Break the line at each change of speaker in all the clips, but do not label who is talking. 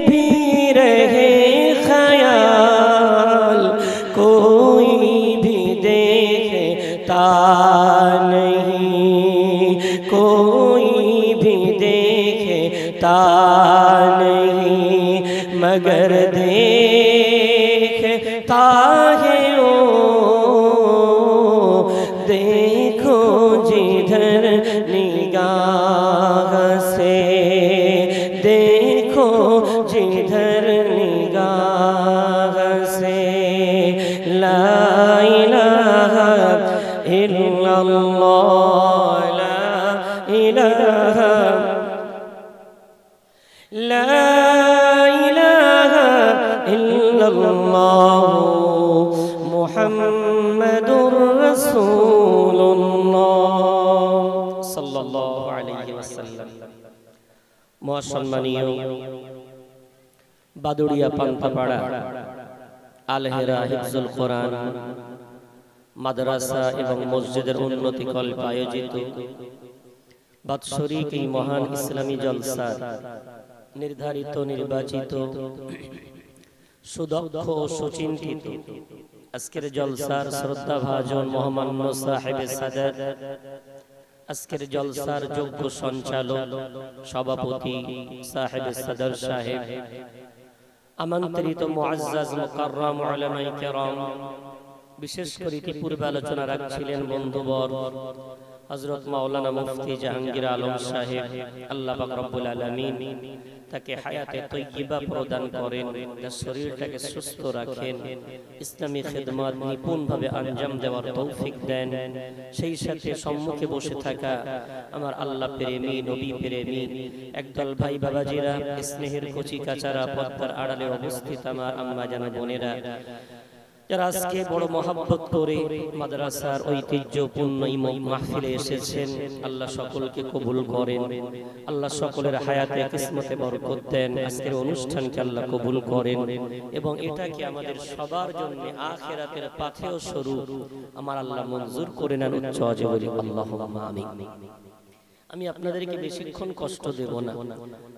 भी रहे ख्याल कोई भी देखता नहीं, कोई भी देखता नहीं, मगर देखता है ओ, देखो जिधर निगाह से, देखो जिधर निगाह से। ला इलाहा इल्लल्लाह, ला इलाहा, ला इलाहा इल्लल्लाह मुहम्मदुर রাসূলুল্লাহ সাল্লাল্লাহু আলাইহি ওয়াসাল্লাম। মহাসম্মানীয় বাদুড়িয়া পান্তাপাড়া আল-হেরা হিফজুল কোরআন মাদ্রাসা এবং মসজিদের উন্নতি কল্পে আয়োজিত বাৎসরিক এই মহান ইসলামী জলসার নির্ধারিত নির্বাচিত সুদক্ষ ও সুচিন্তিত আজকের জলসার শ্রদ্ধাভাজন মহামান্য সাহেবে সাদাত, আজকের জলসার যোগ্য সঞ্চালক সভাপতি সাহেবে সদর সাহেব, আমন্ত্রিত মুআজ্জাজ মুকাররম উলামায়ে কেরাম, বিশেষ করে পূর্বে আলোচনা রাখছিলেন বন্ধুবর হযরত মাওলানা মুফতি জাহাঙ্গীর আলম সাহেব, আল্লাহ পাক রব্বুল আলামিন তাকে হায়াতে তয়্যিবা প্রদান করেন, তার শরীরটাকে সুস্থ রাখেন, ইসলামী খিদমত নিপুণভাবে আঞ্জাম দেওয়ার তৌফিক দেন। সেই সাথে সম্মুখে বসে থাকা আমার আল্লাহ প্রেমী নবী প্রেমী একদল ভাই বাবাজিরা, স্নেহের কচি কাচারা, পর্দার আড়ালে অবস্থিত আমার আম্মা জান বোনেরা, যারা আজকে বড় মহব্বত করে মাদ্রাসার ঐতিহ্যপূর্ণ এই মাহফিলে এসেছেন, আল্লাহ সকলকে কবুল করেন, আল্লাহ সকলের হায়াতে কিসমতে বরকত দেন, আজকের অনুষ্ঠানকে আল্লাহ কবুল করেন এবং এটাকে আমাদের সবার জন্য আখিরাতের পাথেয় স্বরূপ আমার আল্লাহ মঞ্জুর করে নেন। উচ্চ আওয়াজে বলি আল্লাহুম্মা আমিন। আমি আপনাদেরকে বেশিক্ষণ কষ্ট দেব না,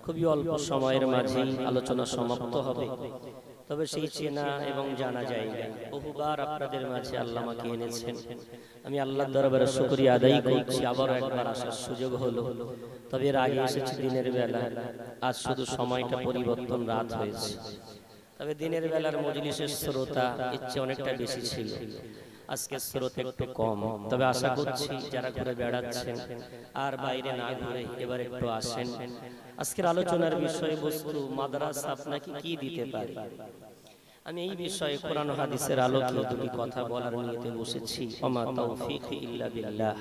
খুবই অল্প সময়ের মাঝে আলোচনা সমাপ্ত হবে। তবে সেই চেনা এবং জানা জায়গা বহুবার আপনাদের মাঝে আল্লাহ আমাকে এনেছেন, আমি আল্লাহর দরবারে শুকরিয়া আদায় করছি। আবার একবার আসার সুযোগ হলো, তবে এর আগে এসেছি দিনের বেলা, আজ শুধু সময়টা পরিবর্তন, রাত হয়েছে। তবে দিনের বেলার মজলিসের শ্রোতা ইচ্ছে অনেকটা বেশি ছিল, আজকে শ্রোতা একটু কম। তবে আশা করছি যারা ঘুরে বেড়াচ্ছেন আর বাইরে না ঘুরে এবার একটু আসেন। আজকের আলোচনার বিষয়বস্তু মাদ্রাসা আপনাকে কি দিতে পারে। আমি এই বিষয়ে কোরআন ও হাদিসের আলোকে দুটি কথা বলার নিয়তে বসেছি। ওমা তাওফীকি ইল্লা বিল্লাহ,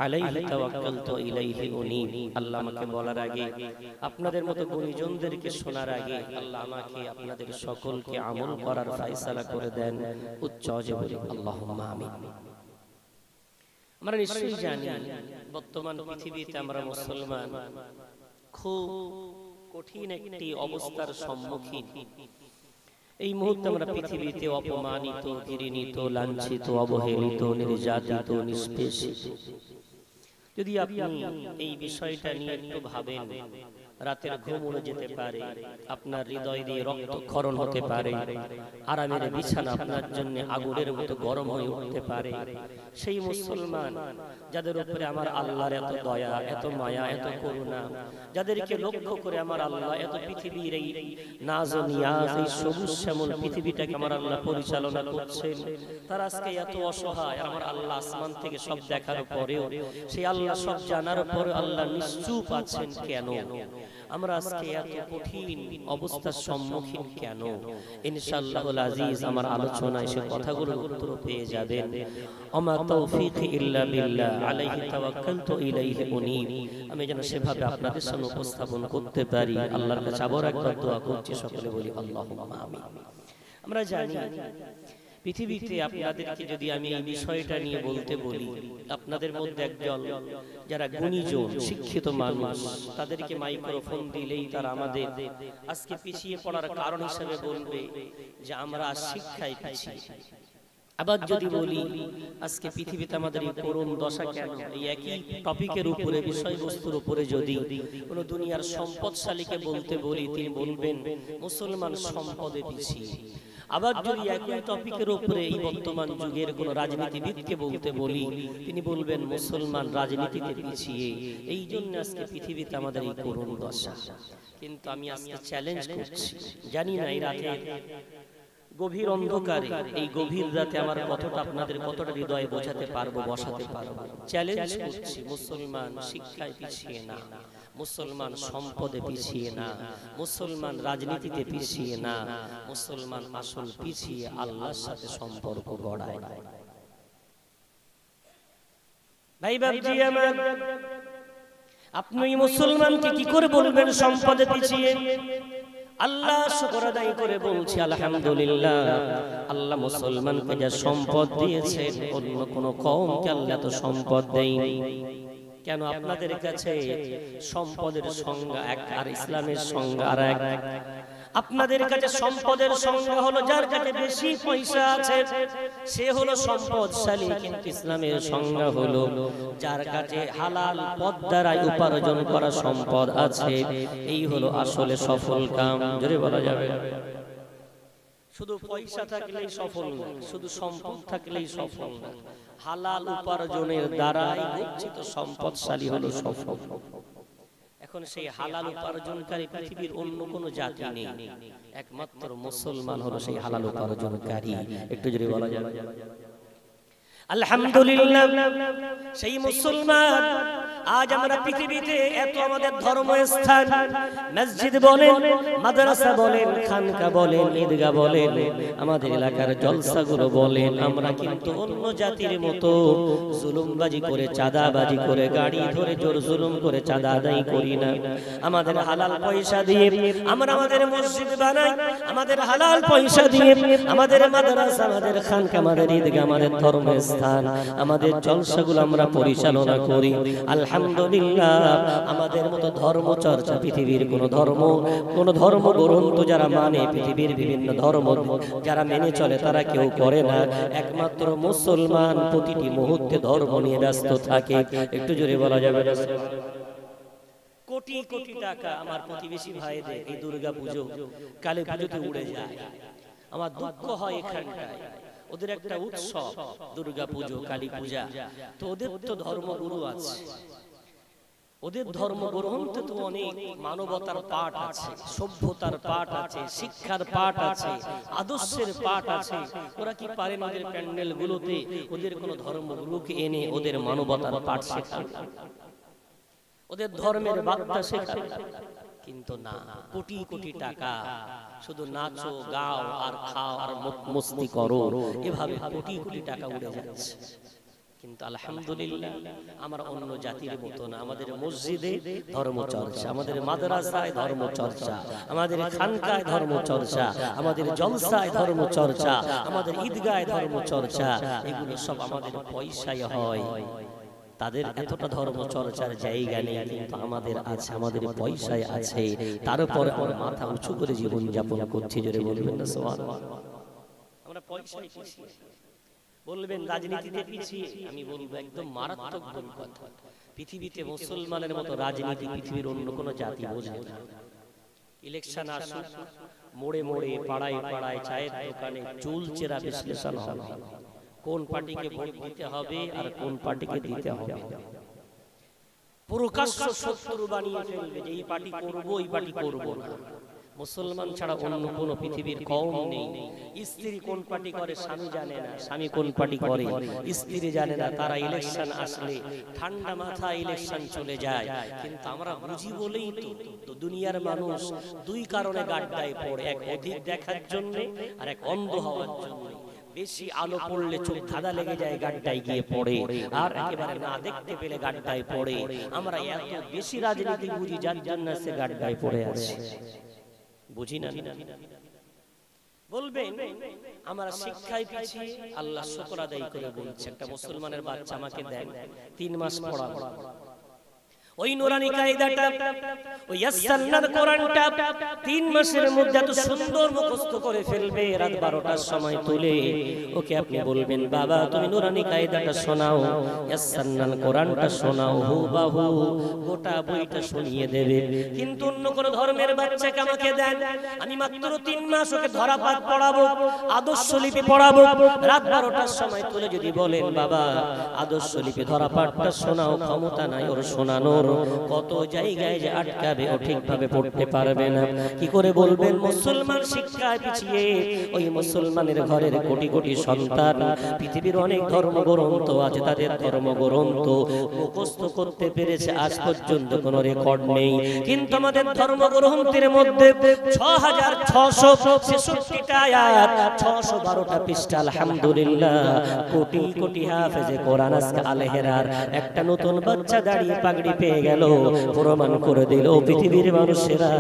আলাইহি তাওয়াক্কালতু ইলাইহি উনীব। আল্লাহ আমাকে বলার আগে, আপনাদের মতো গুণীজনদেরকে শোনার আগে আল্লাহ আমাকে আপনাদের সকলকে আমল করার ফয়সালা করে দেন। উচ্চ আওয়াজে বলি আল্লাহুম্মা আমিন। আমরা নিশ্চয়ই জানি বর্তমান পৃথিবীতে আমরা মুসলমান খুব কঠিন একটি অবস্থার সম্মুখীন। এই মুহূর্তে আমরা পৃথিবীতে অপমানিত, ঘৃণিত, লাঞ্ছিত, অবহেলিত, নির্যাতিত, নিষ্পেষিত। যদি আপনি এই বিষয়টা নিয়ে একটু ভাবেন, রাতের ঘুম উড়ে যেতে পারে, আপনার হৃদয় দিয়ে রক্তক্ষরণ হতে পারে, আরামের বিছানা আপনার জন্য আগুনের মতো গরম হয়ে উঠতে পারে। সেই মুসলমান যাদের উপরে আমার আল্লাহর এত দয়া, এত মায়া, এত করুণা, যাদেরকে লক্ষ্য করে আমার আল্লাহ এত পৃথিবীর এই নাজ ও নিয়াজ, এই সবুজ শ্যামল পৃথিবীটাকে আমার আল্লাহ পরিচালনা করছেন, তারা আজকে এত অসহায়। আমার আল্লাহ আসমান থেকে সব দেখার পরেও, সেই আল্লাহ সব জানার পরে আল্লাহ নিশ্চুপ আছেন কেন? আমরা আজকে এত কঠিন অবস্থার সম্মুখীন কেন? ইনশাআল্লাহুল আজিজ আমার আলোচনায় সে কথাগুলোর উত্তর পেয়ে যাবেন। ওমা তাওফীকি ইল্লা বিল্লাহ, আলাইহি তাওয়াক্কালতু ইলাইহি উনীব। আমি যেন সেভাবে আপনাদের সামনে উপস্থাপন করতে পারি, আল্লাহর কাছে আবার একবার দোয়া করছি, সকলে বলি আল্লাহুম্মা আমিন। আমরা জানি পৃথিবীতে আপনাদেরকে যদি আমি এই বিষয়টা নিয়ে বলতে বলি, আপনাদের মধ্যে একজন যারা গুণীজন শিক্ষিত মানুষ, তাদেরকে মাইক্রোফোন দিলেই তারা আমাদের আজকে পিছিয়ে পড়ার কারণ হিসেবে বলবে যে আমরা শিক্ষায় পিছিয়ে। আবার যদি বলি আজকে পৃথিবীতে আমাদের এই করুণ দশা কেন, এই একই টপিকের উপরে, বিষয়বস্তুর উপরে যদি কোন দুনিয়ার সম্পদশালীকে বলতে বলি, তিনি বলবেন মুসলমান সম্পদে পিছিয়ে। আবার যদি একই টপিকের উপরে এই বর্তমান যুগের কোন রাজনীতিবিদকে বলতে বলি, তিনি বলবেন মুসলমান রাজনীতিতে পিছিয়ে। এই জন্য আজকে পৃথিবীতে আমাদের এই করুণ দশা। কিন্তু আমি আজকে চ্যালেঞ্জ করছি, জানি না এই রাতে গভীর অন্ধকারে, এই গভীর রাতে আমার কতটা আপনাদের কতটা হৃদয়ে বোঝাতে পারবো, বসাতে পারবো। চ্যালেঞ্জ করছি, মুসলমান শিক্ষায় পিছিয়ে না, মুসলমান সম্পদে পিছিয়ে না, মুসলমান রাজনীতিতে পিছিয়ে না, মুসলমান আসল পিছিয়ে আল্লাহর সাথে সম্পর্ক গড়ায়। ভাই বাবজি আমার, আপনি মুসলমানকে কি করে বলবেন সম্পদে পিছিয়ে? আল্লাহ শুকর আদায় করে বলছি আলহামদুলিল্লাহ, আল্লাহ মুসলমানকে যা সম্পদ দিয়েছেন অন্য কোন কওমকে আল্লাহ তো সম্পদ দেয়নি। কেন? আপনাদের কাছে সম্পদের সংজ্ঞা এক আর ইসলামের সংজ্ঞা আর এক। আপনাদের কাছে সম্পদের সংজ্ঞা হলো যার কাছে বেশি পয়সা আছে সে হলো সম্পদশালী, কিন্তু ইসলামের সংজ্ঞা হলো যার কাছে হালাল পথ দ্বারা উপার্জন করা সম্পদ আছে, এই হলো আসলে সফল কাম। জোরে বলা যাবে? শুধু পয়সা থাকলেই সফল না, শুধু সম্পদ থাকলেই সফল না, হালাল উপার্জনের দ্বারাই গচ্ছিত সম্পদশালী হলো সফল। এখন সেই হালাল উপার্জনকারী পৃথিবীর অন্য কোনো জাতি নেই, একমাত্র মুসলমান হলো সেই হালাল উপার্জনকারী। একটু যদি বলা যাবে আলহামদুলিল্লাহ, সেই মুসলমান। আজ আমরা পৃথিবীতে এত আমাদের ধর্মস্থান, মসজিদ বলেন, মাদ্রাসা বলেন, খানকা বলেন, ঈদগাহ বলেন, আমাদের এলাকার জলসাগুলো বলেন, আমরা কিন্তু অন্য জাতির মতো জুলুমবাজি করে, চাঁদাবাজি করে, গাড়ি ধরে জোর জুলুম করে চাঁদা আদায় করি না। আমাদের হালাল পয়সা দিয়ে আমরা আমাদের মসজিদ বানাই, আমাদের হালাল পয়সা দিয়ে আমাদের মাদ্রাসা, আমাদের খানকা, আমাদের ঈদগাহ, আমাদের ধর্মস্থান, আমাদের জলসাগুলো আমরা পরিচালনা করি। আলহামদুলিল্লাহ, আমাদের মতো ধর্ম চর্চা পৃথিবীর কোন ধর্ম গ্রন্থ যারা মানে, পৃথিবীর বিভিন্ন ধর্ম যারা মেনে চলে তারা কেউ করে না। একমাত্র মুসলমান প্রতিটি মুহূর্তে ধর্ম নিয়ে ব্যস্ত থাকে। একটু জোরে বলা যাবে? কোটি কোটি টাকা আমার প্রতিবেশী ভাইদের এই দুর্গা পুজো, কালী পুজোতে উড়ে যায়। আমার দুঃখ হয় এখানটায়, ওদের একটা উৎসব দুর্গা পুজো, কালী পূজা, তো ওদের তো ধর্মগুরু আছে, ওদের ধর্মগ্রন্থে তো অনেক মানবতার পাঠ আছে, সভ্যতার পাঠ আছে, শিক্ষার পাঠ আছে, আদর্শের পাঠ আছে। ওরা কি পারে ওদের প্যান্ডেল গুলোতে ওদের কোন ধর্মগুরুকে এনে ওদের মানবতার পাঠ শেখাবে, ওদের ধর্মের বার্তা শেখাবে? কিন্তু না, কোটি কোটি টাকা শুধু নাচো, গাও আর খাও আর মস্তি করো, এভাবে কোটি কোটি টাকা উড়ে যাচ্ছে। কিন্তু আলহামদুলিল্লাহ আমরা অন্য জাতির মতো না। আমাদের মসজিদে ধর্মচর্চা, আমাদের মাদ্রাসায় ধর্মচর্চা, আমাদের খানকায় ধর্মচর্চা, আমাদের জলসায় ধর্মচর্চা, আমাদের ঈদগায় ধর্মচর্চা, এগুলো সব আমাদের পয়সায় হয়। তাদের এতটা ধর্ম চর্চার জায়গা নেই, কিন্তু আমাদের আছে, আমাদের পয়সায় আছে। তারপর আমরা মাথা উঁচু করে জীবন যাপন করছি। জোরে বলবেন না সুবহানাল্লাহ? আমরা পয়সায় পিছিয়ে। বলবেন রাজনীতিতে পিছিয়ে, আমি বলবো একদম মারাত্মক ভুল কথা। পৃথিবীতে মুসলমানের মতো রাজনীতি পৃথিবীর অন্য কোনো জাতি বোঝে না। ইলেকশন আসুক, মোড়ে মোড়ে, পাড়ায় পাড়ায়, চায়ের দোকানে চুলচেরা বিশ্লেষণ হবে কোন পার্টিকে ভোট দিতে হবে আর কোন পার্টিকে দিতে হবে। প্রকাশ্য শত্রু বানিয়ে ফেলবে যে এই পার্টি করব, এই পার্টি করব না। মুসলমান ছাড়া অন্য কোন পৃথিবীর কওম নেই। স্ত্রী কোন পার্টি করে স্বামী জানে না, স্বামী কোন পার্টি করে স্ত্রী জানে না। তারা ইলেকশন আসলে ঠান্ডা মাথায় ইলেকশন চলে যায়। কিন্তু আমরা বুঝি বলেই তো দুনিয়ার মানুষ দুই কারণে গাড্ডায় পড়ে, এক অধিক দেখার জন্য আর এক অন্ধ হওয়ার জন্য। বেশি আলো পড়লে চোখ ধাঁধা লেগে যায়, গাড্ডায় গিয়ে পড়ে, আর একেবারে না দেখতে পেলে গাড্ডায় পড়ে। আমরা এত বেশি রাজনীতি বুঝি যার জন্য সে গাড্ডায় পড়ে আছে, বুঝি না। বলবেন আমরা শিক্ষায় পিছিয়ে, আল্লাহ শুকর আদায় করে বলছে একটা মুসলমানের বাচ্চা আমাকে দেন 3 মাস পড়াবো, ওই নুরানি কায়দাটা, ওই ইয়াসসারনার কোরআনটা 3 মাসের মধ্যে এত সুন্দর মুখস্থ করে ফেলবে। রাত 12টার সময় তুলে ওকে আপনি বলবেন, বাবা তুমি নুরানি কায়দাটা শোনাও, ইয়াসসারনার কোরআনটা শোনাও, হুবাহু গোটা বইটা শুনিয়ে দেবে। কিন্তু অন্য কোন ধর্মের বাচ্চাকে আমাকে দেন, আমি মাত্র 3 মাস ওকে ধরাপাত পড়াবো, আদর্শ লিপি পড়াবো। রাত 12টার সময় তুলে যদি বলেন, বাবা আদর্শ লিপি ধরাপাতটা শোনাও, ক্ষমতা নাই ওর শোনানোর। কত জায়গায় যে আটকাবে, ও ঠিকভাবে পড়তে পারবে না। কি করে বলবেন? মুসলমান শিক্ষায় পিছিয়ে, ওই মুসলমানের ঘরের কোটি কোটি সন্তান, পৃথিবীর অনেক ধর্মগ্রন্থ আছে, তাদের ধর্মগ্রন্থ মুখস্থ করতে পেরেছে আজ পর্যন্ত কোনো রেকর্ড নেই। কিন্তু আমাদের ধর্মগ্রন্থের মধ্যে 6666টা আয়াত, 612টা পৃষ্ঠা, আলহামদুলিল্লাহ। কোটি কোটি হাফেজে কোরআন আজকে আলেহেরার একটা নতুন বাচ্চা দাঁড়িয়ে পাগড়ি পেয়ে গেল, প্রমাণ করে দিল পৃথিবীর মানুষেরা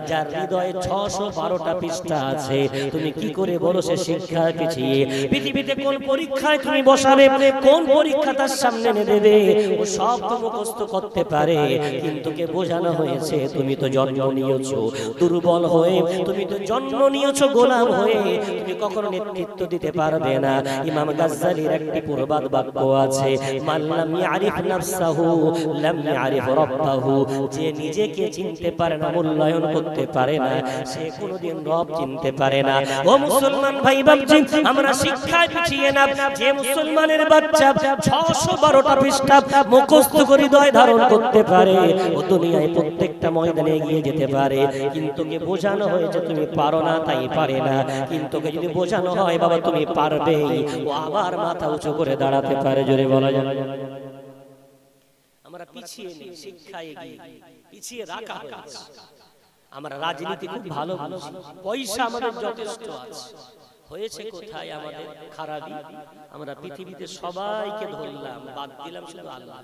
যার হৃদয়ে 612টা পৃষ্ঠা আছে, তুমি কি করে বলো সে শিক্ষায় পিছিয়ে? পৃথিবীতে কোন পরীক্ষায় তুমি বসাবে, কোন পরীক্ষা তার সামনে এনে দেবে, ও সব তো মুখস্থ করতে পারে। কিন্তু কে বোঝানো হয়েছে, তুমি তো জন্ম নিয়েছো দুর্বল হয়ে, তুমি তো জন্ম নিয়েছো গোলাম হয়ে, তুমি কখনো নেতৃত্ব দিতে পারবে না। ইমাম গাজ্জালির একটি প্রবাদ বাক্য আছে, মান লাম ইয়ারিফ নাফসাহু লাম ইয়ারিফ রব্বাহু। যে নিজেকে চিনতে পারে না, মূল্যায়ন করতে পারে না, সে কোনোদিন রব চিনতে পারে না। ও মুসলমান ভাই বাপজি, আমরা শিক্ষায় পিছিয়ে না। যে মুসলমানের বাচ্চা 612টা পৃষ্ঠা মুখস্থ করে হৃদয় ধারণ করতে পারে, ও দুনিয়ায় প্রত্যেকটা ময়দানে এগিয়ে যেতে পারে। কিন্তু কে বোঝানো হয়েছে তুমি পারো না, তাই পারে না। কিন্তু কে যদি বোঝানো হয়, বাবা তুমি পারবে, ও আবার মাথা উঁচু করে দাঁড়াতে পারে। জোরে বলা যায়। আমরা পিছিয়ে নেই, শিক্ষায় পিছিয়ে রাখা হয়েছে। আমরা রাজনীতি খুব ভালো বুঝি, পয়সা আমাদের যথেষ্ট আছে। হয়েছে কোথায় আমাদের খারাপই? আমরা পৃথিবীতে সবাইকে ধরলাম, বাদ দিলাম শুধু আল্লাহ।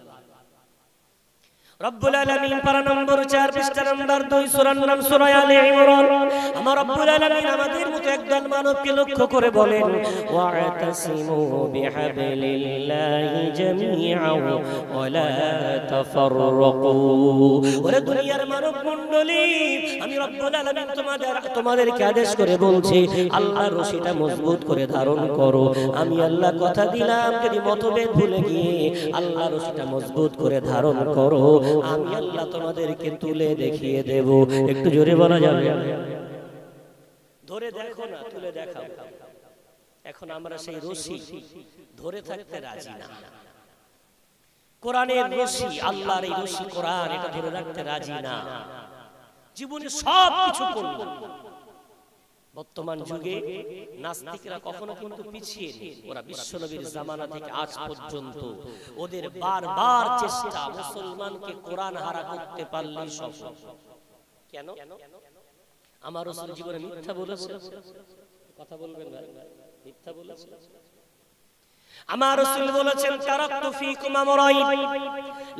রব্বুল আলামিন পারা নম্বর 4 পৃষ্ঠা নম্বর 2 সূরার নাম সূরা আলে ইমরান। আমার রব্বুল আলামিন আমাদের মতো একদল মানবকে লক্ষ্য করে বলেন, ওয়াতাসিমু বিহাবলিল্লাহি জামিআন ওয়া লা তাফাররাকু। ওরে দুনিয়ার মানব মণ্ডলী, আমি রব্বুল আলামিন তোমাদেরকে আদেশ করে বলছি, আল্লাহর রশিটা মজবুত করে ধারণ করো। আমি আল্লাহ কথা দিলাম, যদি মতভেদ ভুলে গিয়ে আল্লাহর রশিটা মজবুত করে ধারণ করো, আমি আল্লাহ তোমাদেরকে তুলে দেখিয়ে দেব। একটু জোরে বলা যাবে? ধরে দেখো না, তুলে দেখাও। এখন আমরা সেই রশি ধরে থাকতে রাজি না। কোরআনের রশি, আল্লাহর এই রশি কোরআন, এটা ধরে রাখতে রাজি না। জীবনে সব কিছু করব। বর্তমান যুগে নাস্তিকরা কখনো কিন্তু পিছিয়ে নেই। ওরা বিশ্বনবীর জামানা থেকে আজ পর্যন্ত ওদের বারবার চেষ্টা মুসলমানকে কোরআন হারা করতে পারলেই সফল। কেন? আমার রাসূল জীবনে মিথ্যা বলেছে? কথা বলবেন না, মিথ্যা বলেছে? আমার রাসূল বলেছেন, তারাকতু ফীকুম আমরাইন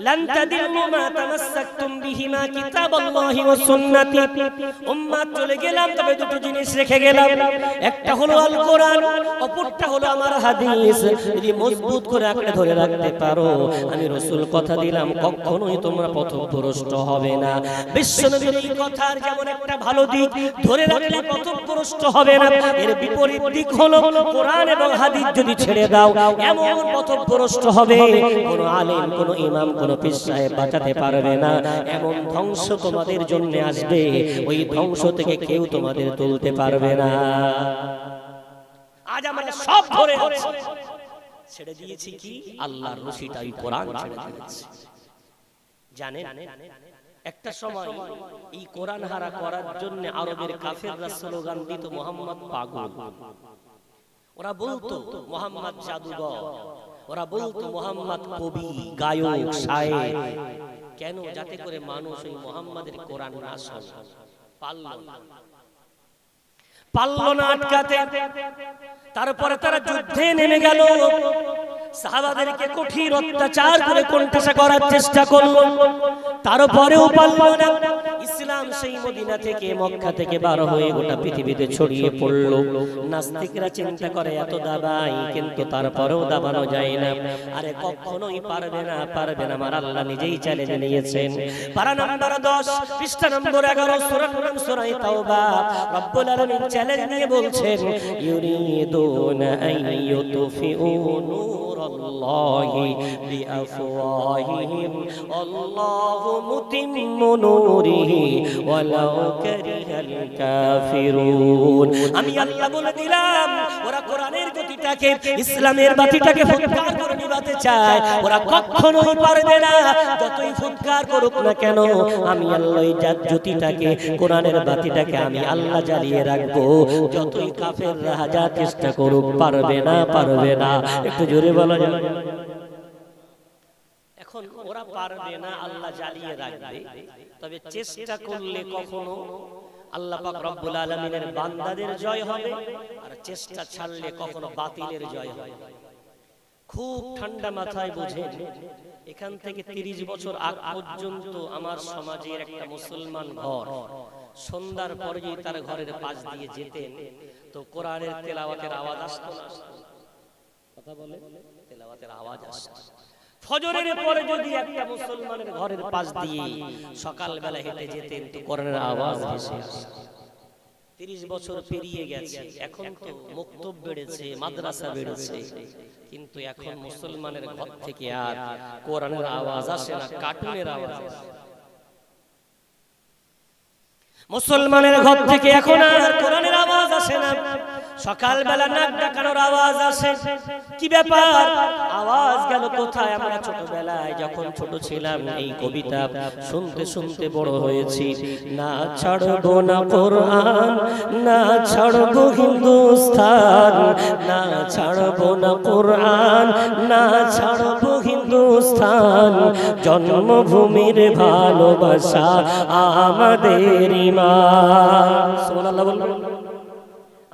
লান তাদিল্লু মা তামাসসাকতুম বিহিমা কিতাবাল্লাহি ওয়া সুন্নতি। উম্মাত চলে গেলাম, তবে দুটো জিনিস রেখে গেলাম, একটা হলো আল কোরআন, অপরটা হলো আমার হাদিস। যদি মজবুত করে আঁকড়ে ধরে রাখতে পারো, আমি রাসূল কথা দিলাম কখনোই তোমরা পথভ্রষ্ট হবে না। বিশ্বনবীর এই কথার যেমন একটা ভালো দিক, ধরে রাখলে পথভ্রষ্ট হবে না, এর বিপরীত দিক হলো কোরআন এবং হাদিস যদি ছেড়ে দাও, এমন পথভ্রষ্ট হবে, কোন আলেম, কোন ইমাম, কোন পীর সাহেব বাঁচাতে পারবে না। এমন ধ্বংস তোমাদের জন্য আসবে, ওই ধ্বংস থেকে কেউ তোমাদের তুলতে পারবে না। আজ আমরা সব ধরে আছি, ছেড়ে দিয়েছি কি? আল্লাহর রশিটাই কোরআন ছেড়ে দিয়েছি। জানেন, একটা সময় এই কোরআন হারা করার জন্য আরবের কাফেররা স্লোগান দিত, মুহাম্মদ পাগল। ওরা বলতো মুহাম্মদ জাদুঘর, ওরা বলতো মুহাম্মদ কবি, গায়ক, শায়ের। কেন? যাতে করে মানুষ ওই মুহাম্মাদের কোরআন না শোনে। পারল না আটকাতে। তারপরে তারা যুদ্ধে নেমে গেল, সাহাবাদেরকে কঠিন অত্যাচার করে কোণঠাসা করার চেষ্টা করলো, তারপরেও পারল না। ইসলাম সেই মদিনা থেকে মক্কা থেকে বার হয়ে গোটা পৃথিবীতে ছড়িয়ে পড়লো। নাস্তিকরা চিন্তা করে এত দাবাই, কিন্তু তারপরেও দাবানো যায় না। আরে কখনোই পারবে না, পারবে না। আমার আল্লাহ নিজেই চ্যালেঞ্জ নিয়েছেন। পারা নাম্বার 10 পৃষ্ঠা নম্বর 11 সূরা সূরা তাওবা রব্বুল আলামিন চ্যালেঞ্জ নিয়ে বলছেন, ইউরিদুনা আইয়ুতফিউ নূরাল্লাহি বিআফওয়াহিহিম আল্লাহু মুতিম্মু নূরিহি ওয়ালাউ কারিহাল কাফিরুন। আমি আল্লাহ বলে দিলাম, ওরা কোরআনের গতিটাকে, ইসলামের বাতিটাকে ফুৎকার করে নিভাতে চায়, ওরা কখনোই পারবে না। যতই ফুৎকার করুক না কেন, আমি আল্লাহ এই জ্যোতিটাকে, কোরআনের বাতিটাকে আমি আল্লাহ জ্বালিয়ে রাখবো। যতই কাফেররা হাজার চেষ্টা করুক, পারবে না, পারবে না। একটু জোরে বলা যাবে? এখন ওরা পারবে না, আল্লাহ জ্বালিয়ে রাখবে। তবে চেষ্টা করলে কখনো আল্লাহ পাক রব্বুল আলামিনের বান্দাদের জয় হবে, আর চেষ্টা ছাড়লে কখনো বাতিলের জয় হবে। খুব ঠান্ডা মাথায় বুঝেন, এখান থেকে 30 বছর আগ পর্যন্ত আমার সমাজের একটা মুসলমান ঘর সন্ধ্যার পরে যদি তার ঘরের পাশ দিয়ে যেতেন, তো কোরআনের তেলাওয়াতের আওয়াজ আসতো না? কথা বলে, তেলাওয়াতের আওয়াজ আসতো। ফজরের পরে যদি একটা মুসলমানের ঘরের পাশ দিয়ে সকালবেলা হেঁটে যেতেন, তো কোরআনের আওয়াজ ভেসে আসতো। 30 বছর পেরিয়ে গেছে, এখন তো মক্তব বেড়েছে, মাদ্রাসা বেড়েছে, কিন্তু এখন মুসলমানের ঘর থেকে আর কোরআনের আওয়াজ আসে না, কার্টুনের আওয়াজ আসে। মুসলমানের ঘর থেকে এখন আর কোরআনের আওয়াজ আসে না, সকালবেলা নাক ডাকানোর আওয়াজ আসে। কি ব্যাপার, আওয়াজ গেল কোথায়? আমরা ছোটবেলায় যখন ছোট ছিলাম এই কবিতা শুনতে শুনতে বড় হয়েছি। না ছাড়বো না কোরআন, না ছাড়বো হিন্দুস্তান, না ছাড়বো না কোরআন, না ছাড়বো হিন্দুস্তান, জন্মভূমির ভালোবাসা আমাদের ঈমান। সুবহানাল্লাহ বলুন।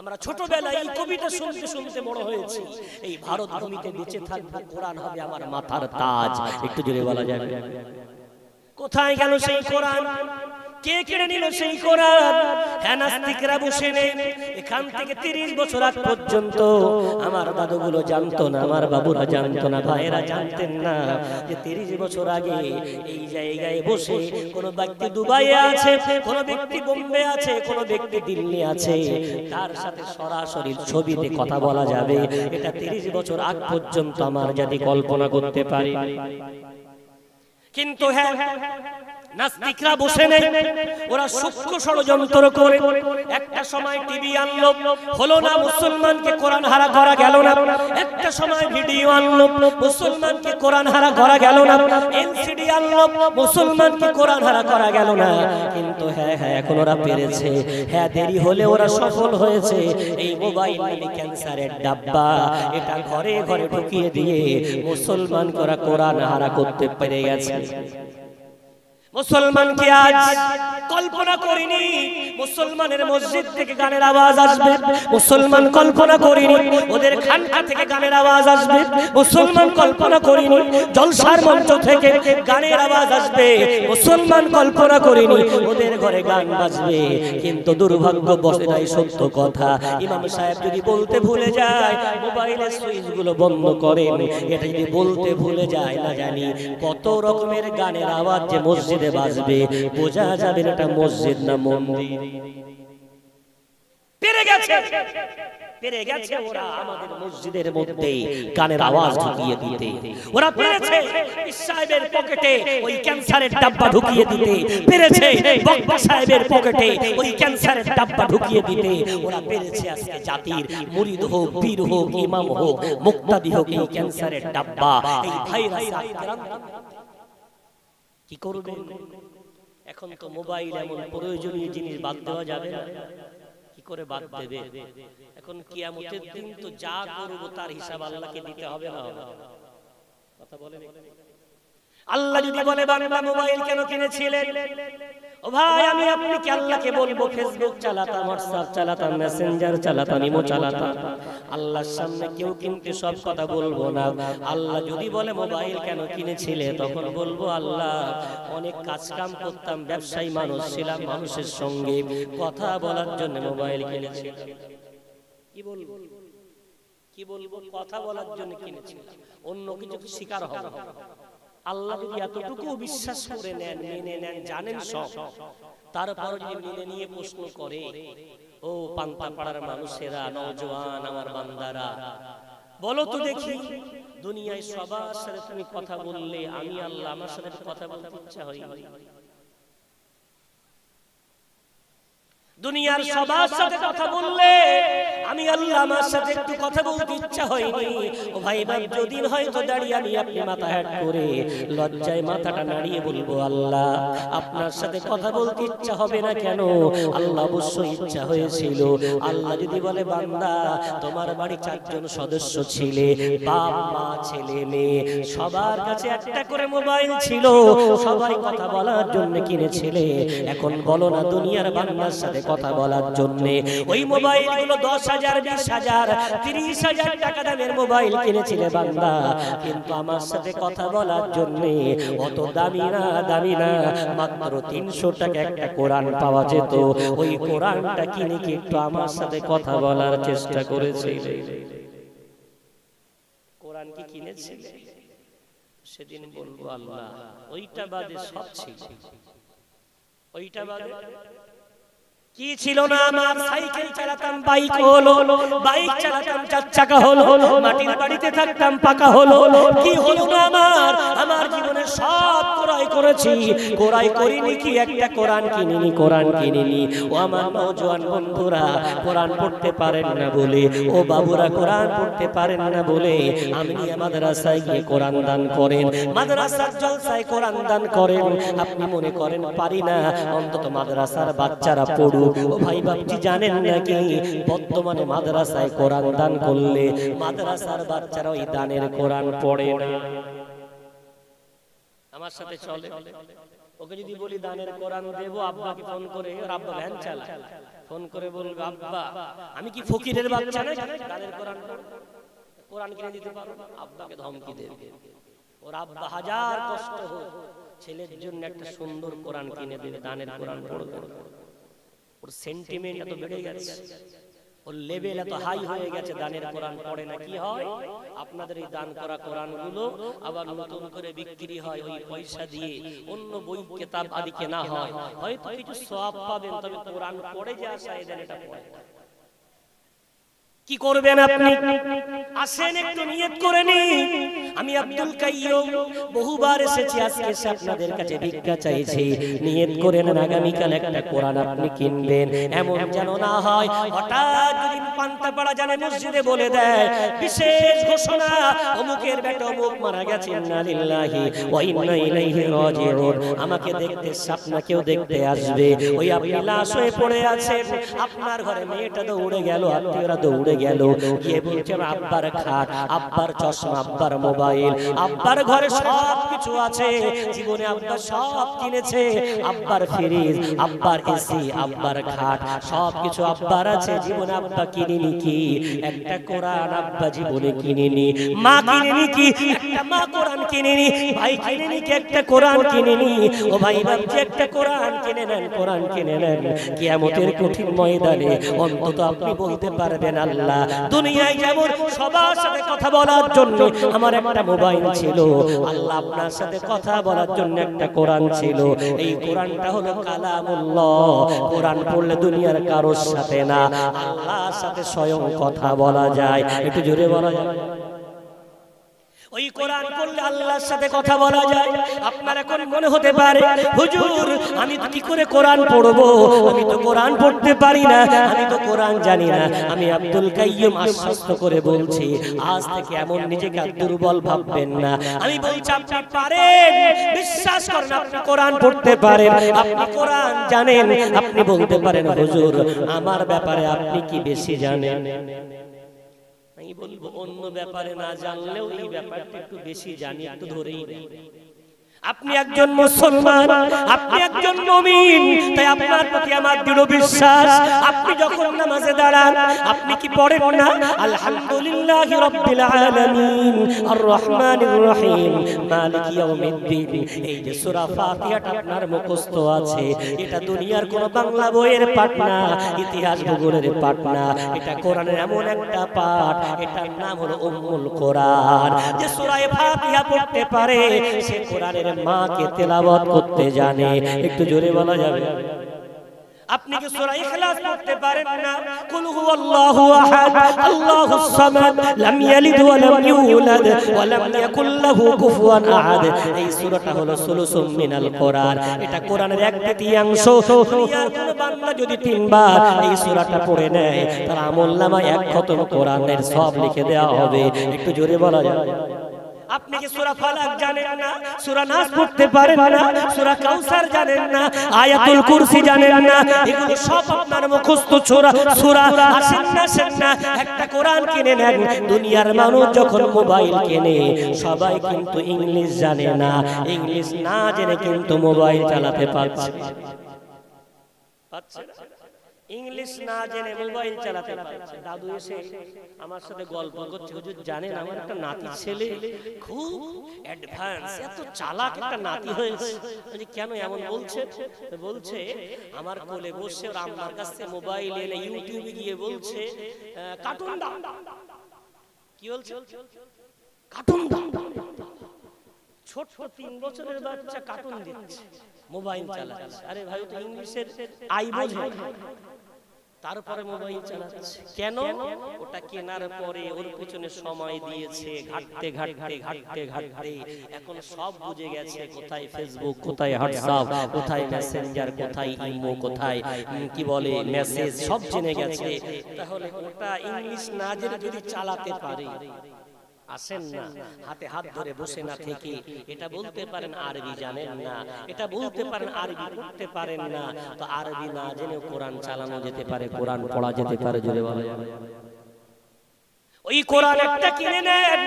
আমরা ছোটবেলায় এই কবিতা শুনতে শুনতে বড় হয়েছি। এই ভারত ভূমিতে বেঁচে থাকবো, কোরআন হবে আমার মাথার তাজ। একটু জোরে বলা যাবে? কোথায় গেল সেই কোরআন? কে কেড়ে নিল সেই কোরআন? হ্যাঁ, নাস্তিকরা বসে নেই। এখান থেকে 30 বছর আগ পর্যন্ত আমার দাদুগুলো জানতো না, আমার বাবুরা জানতো না, ভাইয়েরা জানতেন না যে 30 বছর আগে এই জায়গায় বসে কোন ব্যক্তি দুবাইয়ে আছে, কোন ব্যক্তি বোম্বে আছে, কোন ব্যক্তি দিল্লি আছে, তার সাথে সরাসরি ছবিতে কথা বলা যাবে। এটা 30 বছর আগ পর্যন্ত আমার যদি কল্পনা করতে পারি। কিন্তু হ্যাঁ, নাস্তিকরা বসে নেই, ওরা সূক্ষ্ম ষড়যন্ত্র করে একটা সময় টিভি আনলো, হলো না, মুসলমানকে কোরআন হারা করা গেল না। একটা সময় ভিডিও আনলো, মুসলমানকে কোরআন হারা করা গেল না। এলসিডি আনলো, মুসলমানকে কোরআন হারা করা গেল না। কিন্তু হ্যাঁ, এখন ওরা পেরেছে। হ্যাঁ, দেরি হলে ওরা সফল হয়েছে। এই মোবাইল মানে ক্যান্সারের ডাব্বা, এটা ঘরে ঘরে ঢুকিয়ে দিয়ে মুসলমানকে ওরা কোরআন হারা করতে পেরে গেছে। মুসলমানকে আজ কল্পনা করিনি মুসলমানের মসজিদ থেকে গানের আওয়াজ আসবে, মুসলমান কল্পনা করিনি ওদের খানকা থেকে গানের আওয়াজ আসবে, মুসলমান কল্পনা করিনি জলসার মঞ্চ থেকে গানের আওয়াজ আসবে, মুসলমান কল্পনা করিনি ওদের ঘরে গান বাজবে। কিন্তু দুর্ভাগ্যবশত এটাই সত্য কথা। ইমাম সাহেব যদি বলতে ভুলে যায়, মোবাইলের সুইচগুলো বন্ধ করেন, এটা যদি বলতে ভুলে যায়, না জানি কত রকমের গানের আওয়াজ যে মসজিদ বাজবে, বোঝা যাবে এটা মসজিদ না মন্দির। পেরে গেছে ওরা আমাদের মসজিদের মধ্যে গানের আওয়াজ ঢুকিয়ে দিতে। ওরা পেরেছে সাহেবের পকেটে ওই ক্যান্সারের ডাব্বা ঢুকিয়ে দিতে, পেরেছে বক্তা সাহেবের পকেটে ওই ক্যান্সারের ডাব্বা ঢুকিয়ে দিতে। ওরা পেরেছে আজকে জাতির মুরিদ হোক, পীর হোক, ইমাম হোক, মুক্তাদি হোক, এই ক্যান্সারের ডাব্বা, এই ভাইরাসে আক্রান্ত। কি করবে এখন? তো মোবাইল এমন প্রয়োজনীয় জিনিস বাদ দেওয়া যাবে না। কি করে বাদ দেবে? এখন কিয়ামতের দিন তো যা করব তার হিসাব আল্লাহকে দিতে হবে না? কথা বলেন। আল্লাহ যদি বলে বান্দা মোবাইল কেন কিনেছিলেন, ও ভাই আমি আপনি কি আল্লাহকে বলবো ফেসবুক চালাতাম, হোয়াটসঅ্যাপ চালাতাম, মেসেঞ্জার চালাতাম, ইমো চালাতাম? আল্লাহর সামনে কেউ কিন্তু সব কথা বলবো না। আল্লাহ যদি বলে মোবাইল কেন কিনেছিলে, তখন বলবো আল্লাহ অনেক কাজ কাম করতাম, ব্যবসায়ী মানুষ ছিলাম, মানুষের সঙ্গে কথা বলার জন্য মোবাইল কিনেছিলাম। কি বলবো? কি বলবো? কথা বলার জন্য কিনেছিলাম, অন্য কিছু শিকার হবে। আল্লাহ যদি এতটুকু বিশ্বাস করে নেন, মেনে নেন, জানেন সব, তারপর যদি মেনে নিয়ে প্রশ্ন করে, ও পান্তাপাড়ার মানুষেরা, নওজোয়ান আমার বান্দারা, বলো তো দেখি দুনিয়ায় সবার সাথে তুমি কথা বললে, আমি আল্লাহ আমার সাথে কথা বলতে ইচ্ছা হয়? দুনিয়ার সবার সাথে কথা বললে আমি আল্লাহ আমার সাথে একটু কথা বলতে ইচ্ছা হয়নি? ও ভাই বাপ, যদি হয়তো দাঁড়িয়ে আমি আপনি মাথা হ্যাট করে লজ্জায় মাথাটা নাড়িয়ে বলবো আল্লাহ আপনার সাথে কথা বলতে ইচ্ছা হবে না কেন? আল্লাহ অবশ্যই ইচ্ছা হয়েছিল। আল্লাহ যদি বলে বান্দা তোমার বাড়ি 4 জন সদস্য ছিলে, বাপ মা ছেলে মেয়ে, সবার কাছে একটা করে মোবাইল ছিল, সবাই কথা বলার জন্য কিনেছিলে, এখন বলো না দুনিয়ার বান্দার সাথে কথা বলার জন্য ওই মোবাইলগুলো 10,000, 20,000, 30,000 টাকা দামের মোবাইল কিনেছিলে বান্দা, কিন্তু আমার সাথে কথা বলার জন্য অত দামি না, দামি না, মাত্র 300 টাকা একটা কোরআন পাওয়া যেত, ওই কোরআনটা কিনে কি একটু আমার সাথে কথা বলার চেষ্টা করেছিলে? কোরআন কি কিনেছিলে? সেদিন বলবো আল্লাহ ওইটা বাদে সব ছিল, ওইটা বাদে কি ছিল না? আমার সাইকেল চালাতাম, বাইক হলো, বাইক চালাতাম 4 চাকা হলো, মাটির বাড়িতে থাকতাম পাকা হলো, কি হলো না আমার? আমার জীবনে সব ক্রয় করেছি, ক্রয় করিনি কি একটা কোরআন কিনিনি, কোরআন কিনিনি। ও আমার নওজোয়ান বন্ধুরা, কোরআন পড়তে পারেন না বলে, ও বাবুরা কোরআন পড়তে পারেন না বলে আমি মাদ্রাসায় গিয়ে কোরআন দান করেন, মাদ্রাসার জলসায় কোরআন দান করেন। আপনি মনে করেন পারি না, অন্তত মাদ্রাসার বাচ্চারা পড়ুক। ও ভাই বাপজি জানেন নাকি বর্তমানে মাদ্রাসায় কোরআন দান করলে মাদ্রাসার বাচ্চারা ওই দানের কোরআন পড়ে না? আমার সাথে চলে। ওকে যদি বলি দানের কোরআন দেব, আব্বাকে ফোন করে, ওর আব্বা ভ্যান চালায়, ফোন করে বলবে আব্বা আমি কি ফকিরের বাচ্চা না, দানের কোরআন কোরআন কিনে দিতে পারো? আব্বাকে ধমকি দেবে। ওর আব্বা হাজার কষ্ট হোক ছেলের জন্য একটা সুন্দর কোরআন কিনে দেবে, দানের কোরআন পড়বে। ওর সেন্টিমেন্ট এত বেড়ে গেছে, ওর লেভেল এত হাই হয়ে গেছে, দানের কোরআন পড়ে না। কি হয়? আপনাদের এই দান করা কোরআনগুলো আবার নতুন করে বিক্রি হয়, ওই পয়সা দিয়ে অন্য বই কিতাব আদি কেনা হয়, হয়তো কিছু সওয়াব পাবেন, তবে কোরআন পড়ে যে আসা এদের এটা পড়ে। কি করবেন আপনি? আসেন একটু নিয়ত করে নি। আমি আব্দুল কাইয়ুম বহুবার এসেছি, আজকে আপনাদের কাছে ভিক্ষা চাইছি, নিয়ত করেন আগামীকাল একটা কোরআন আপনি কিনবেন। এমন যেন না হয় হঠাৎ যদি পান্তাপাড়া জানে মসজিদে বলে দেয় বিশেষ ঘোষণা, অমুকের বেটা অমুক মারা গেছে, ইন্না লিল্লাহি ওয়া ইন্না ইলাইহি রাজিউন, আমাকে দেখতে আপনাকেও দেখতে আসবে। ওই আপনি লাশ হয়ে পড়ে আছেন, আপনার ঘরে মেয়েটা দৌড়ে গেল, আত্মীয়রা দৌড়ে গেল, গিয়ে বলছে আব্বার খাট, আব্বার চশমা, আব্বার মোবাইল, আব্বার ঘরে সব কিছু আছে, জীবনে আব্বা সব কিনেছে, আব্বার ফ্রিজ, আব্বার এসি, আব্বার খাট, সব কিছু আব্বার আছে, জীবনে আব্বা কিনেনি কি একটা কোরআন? আব্বা জীবনে কিনেনি। মা কিনেনি কি একটা? মা কোরআন কিনেনি। ভাই কিনেনি কি একটা? কোরআন কিনেনি। ও ভাই ভাবছি একটা কোরআন কিনে নেন, কোরআন কিনে নেন। কিয়ামতের কঠিন ময়দানে অন্তত আপনি বলতে পারবেন আল্লাহ দুনিয়ায় যেমন সবার সাথে কথা বলার জন্য আমার একটা মোবাইল ছিল, আল্লাহ আপনার সাথে কথা বলার জন্য একটা কোরআন ছিল। এই কোরআনটা হলো কালামুল্লাহ। কোরআন পড়লে দুনিয়ার কারোর সাথে না, আল্লাহর সাথে স্বয়ং কথা বলা যায়। একটু জোরে বলা যায়। ওই কোরআন পড়লে আল্লাহর সাথে কথা বলা যায়। আপনার এখন মনে হতে পারে হুজুর আমি তো কি করে কোরআন পড়বো, আমি তো কোরআন পড়তে পারি না, আমি তো কোরআন জানি না। আমি আব্দুল কাইয়ুম আশ্বস্ত করে বলছি, আজ থেকে এমন নিজেকে দুর্বল ভাববেন না। আমি বলছি আপনি পারেন, বিশ্বাস করেন আপনি কোরআন পড়তে পারেন, আপনি কোরআন জানেন। আপনি বলতে পারেন হুজুর আমার ব্যাপারে আপনি কি বেশি জানেন? আমি বলবো অন্য ব্যাপারে না জানলেও এই ব্যাপারটা একটু বেশি জানি, একটু ধরেই নেই। আপনি একজন মুসলমান, আপনি একজন মুমিন, তাই আপনার প্রতি আমার দৃঢ় বিশ্বাস, আপনি যখন নামাজে দাঁড়ান আপনি কি পড়েন না আলহামদুলিল্লাহি রাব্বিল আলামিন আর রহমানির রহিম মালিকি ইয়াউমিদ্দিন? এই যে সূরা ফাতিহাটা আপনার মুখস্থ আছে, এটা দুনিয়ার কোন বাংলা বইয়ের পাঠ না, ইতিহাস ভূগোলের পাঠ না, এটা কোরআনের এমন একটা পাঠ, এটার নাম হলো উম্মুল কোরআন। যে সূরা ফাতিহা পড়তে পারে সে কোরআনের মাকে তেলাওয়াত করতে জানে। একটু জোরে বলা যাবে? আপনি কি সূরা ইখলাস পড়তে পারেন না? কুল হুয়াল্লাহু আহাদ আল্লাহুস সামাদ লাম ইয়ালিদ ওয়া লাম ইউলাদ ওয়া লাম ইয়াকুল লাহু কুফুয়ান আহাদ। এই সূরাটা হলো সুলুসুম মিনাল কোরআন, এটা কোরআনের এক তৃতীয়াংশ। দুনিয়ার কোন বান্দা যদি তিনবার এই সূরাটা পড়ে নেয় তার আমলনামায় এক খতম কোরআনের সওয়াব লিখে দেওয়া হবে। একটু জোরে বলা যাবে? আপনি কি সূরা ফালাক জানেন না? সূরা নাস পড়তে পারেন না? সূরা কাউসার জানেন না? আয়াতুল কুরসি জানেন না? এগুলো সব আপনার মুখস্থ সূরা আসেন না? একটা কোরআন কিনে নেন। দুনিয়ার মানুষ যখন মোবাইল কেনে সবাই কিন্তু ইংলিশ জানে না, ইংলিশ না জেনে কিন্তু মোবাইল চালাতে পারছে। ইংলিশ না জেনে মোবাইল চালাতে পারছে। দাদু এসে আমার সাথে গল্প করছে, হুজুর জানেন আমার একটা নাতি ছেলে খুব অ্যাডভান্স, এত চালাক একটা নাতি হয়েছে। কেন এমন বলছে? বলছে আমার কোলে বসে ওর আম্মার কাছে মোবাইল এনে ইউটিউবে গিয়ে বলছে কার্টুন দাও। কি বলছে? কার্টুন দাও। ছোট 3 বছরের বাচ্চা কার্টুন দিচ্ছে, মোবাইল চালাচ্ছে। আরে ভাই তো ইংলিশের আই বোঝে, তারপরে মোবাইল চালাচ্ছে কেন? ওটা কেনার পরে ওর পিছনে সময় দিয়েছে, ঘাটতে এখন সব বুঝে গেছে কোথায় ফেসবুক, কোথায় হোয়াটসঅ্যাপ, কোথায় মেসেঞ্জার, কোথায় ইমো, কোথায় কি বলে মেসেজ, সব জেনে গেছে। তাহলে ওটা ইংলিশ না জেনে যদি চালাতে পারে, আসেন না হাতে হাত ধরে বসে না থেকে এটা বলতে পারেন আরবি জানেন না, এটা বলতে পারেন আরবি পড়তে পারেন না, তো আরবি না জেনে কোরআন চালানো যেতে পারে, কোরআন পড়া যেতে পারে। জোরে বলা যাবে? ওই কোরআন একটা কিনে নেন,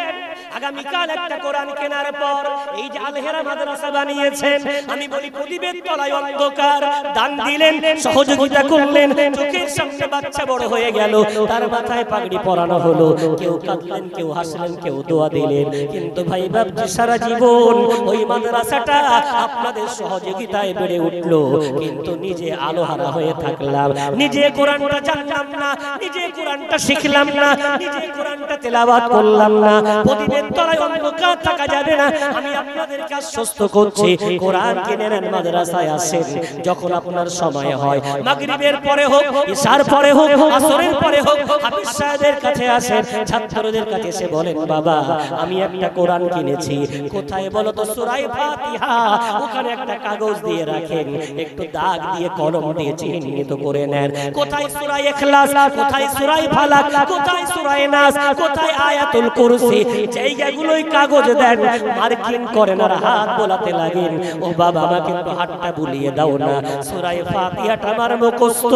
আগামীকাল একটা কোরআন কেনার পর এই যে আলহেরা মাদ্রাসা বানিয়েছেন, আমি বলি প্রদীপের তলায় অন্ধকার, দান দিলেন, সহযোগিতা করলেন, চোখের সামনে বাচ্চা বড় হয়ে গেল, তার মাথায় পাগড়ি পরানো হলো, কেউ কাঁদলেন, কেউ হাসলেন, কেউ দোয়া দিলেন। কিন্তু ভাই বাপজি সারা জীবন ওই মাদ্রাসাটা আপনাদের সহযোগিতায় বেড়ে উঠলো, কিন্তু নিজে আলোহারা হয়ে থাকলাম, নিজে কোরআনটা জানলাম না, নিজে কোরআনটা শিখলাম না, নিজে কোরআনটা তেলাওয়াত করলাম না। প্রদীপের তলায় অন্ধকার থাকা যাবে না। আমি আপনাদেরকে আশ্বস্ত করছি, কোরআন কিনে নেন, মাদ্রাসায় আসেন, যখন আপনার সময় হয়, মাগরিবের পরে হোক, ইশার পরে হোক, আসরের পরে হোক, হাফেজ সাহেবের কাছে আসেন, ছাত্রদের কাছে এসে বলেন বাবা আমি একটা কোরআন কিনেছি, কোথায় বলো তো? সূরা ফাতিহা। ওখানে একটা কাগজ দিয়ে রাখেন, একটু দাগ দিয়ে কলম দিয়ে চিহ্নিত করে নেন, কোথায় সূরা ইখলাস, কোথায় সূরা ফালাক, কোথায় সূরা নাস, কোথায় আয়াতুল কুরসি, জায়গাগুলোই কাগজ দেন, মার্কিং করেন আর হাত বোলাতে লাগেন, ও বাবা আমাকে একটু হাতটা বুলিয়ে দাও না, সূরা ফাতিহাটা আমার মুখস্থ,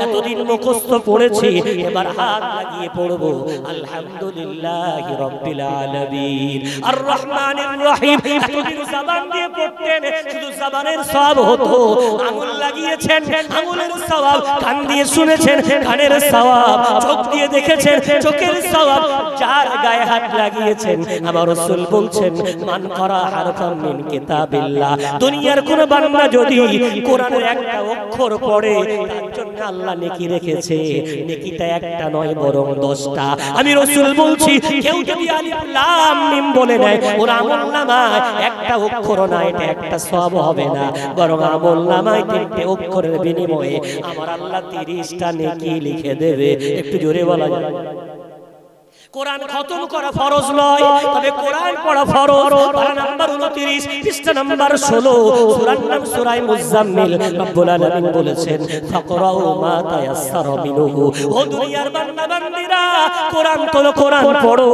এতদিন মুখস্থ পড়েছি, এবার হাত লাগিয়ে পড়বো আলহামদুলিল্লাহি রাব্বিল আলামিন আর রহমানির রহিম। এতদিন জবান দিয়ে পড়তেন, শুধু জবানের সওয়াব হতো, আঙ্গুল লাগিয়েছেন, আঙ্গুলের সওয়াব, কান দিয়ে শুনেছেন, কানের সওয়াব, চোখ দিয়ে দেখেছেন, চোখের সওয়াব, যার গায়ে হাত লাগিয়েছেন আমার রাসূল বলছেন মান করা হারফাম মিন কিতাবিল্লাহ, দুনিয়ার কোন বান্দা যদি কোরআনের একটা অক্ষর পড়ে তার জন্য আল্লাহ নেকি রেখেছে, নেকিটা একটা নয় বরং 10টা। আমি রাসূল বলছি কেউ যদি আলিফ লাম মিম বলে নেয় ওর আমলনামায় একটা অক্ষর না, এটা একটা সওয়াব হবে না, বরং আমলনামায় 3টে অক্ষরের বিনিময়ে আমার আল্লাহ 30টা নেকি লিখে দেবে। একটু জোরে বলা যায়? কোরআন খতম করা ফরজ নয়, তবে কোরআন পড়া ফরজ। পারা নাম্বার 29, পৃষ্ঠা নাম্বার 16, সূরার নাম সূরা মুজাম্মিল। রব্বুল আলামিন বলেছেন ফাকরাউ মা তায়াসসারা মিনহু। ও দুনিয়ার বান্দা বান্দীরা, কোরআন তোলো, কোরআন পড়ো,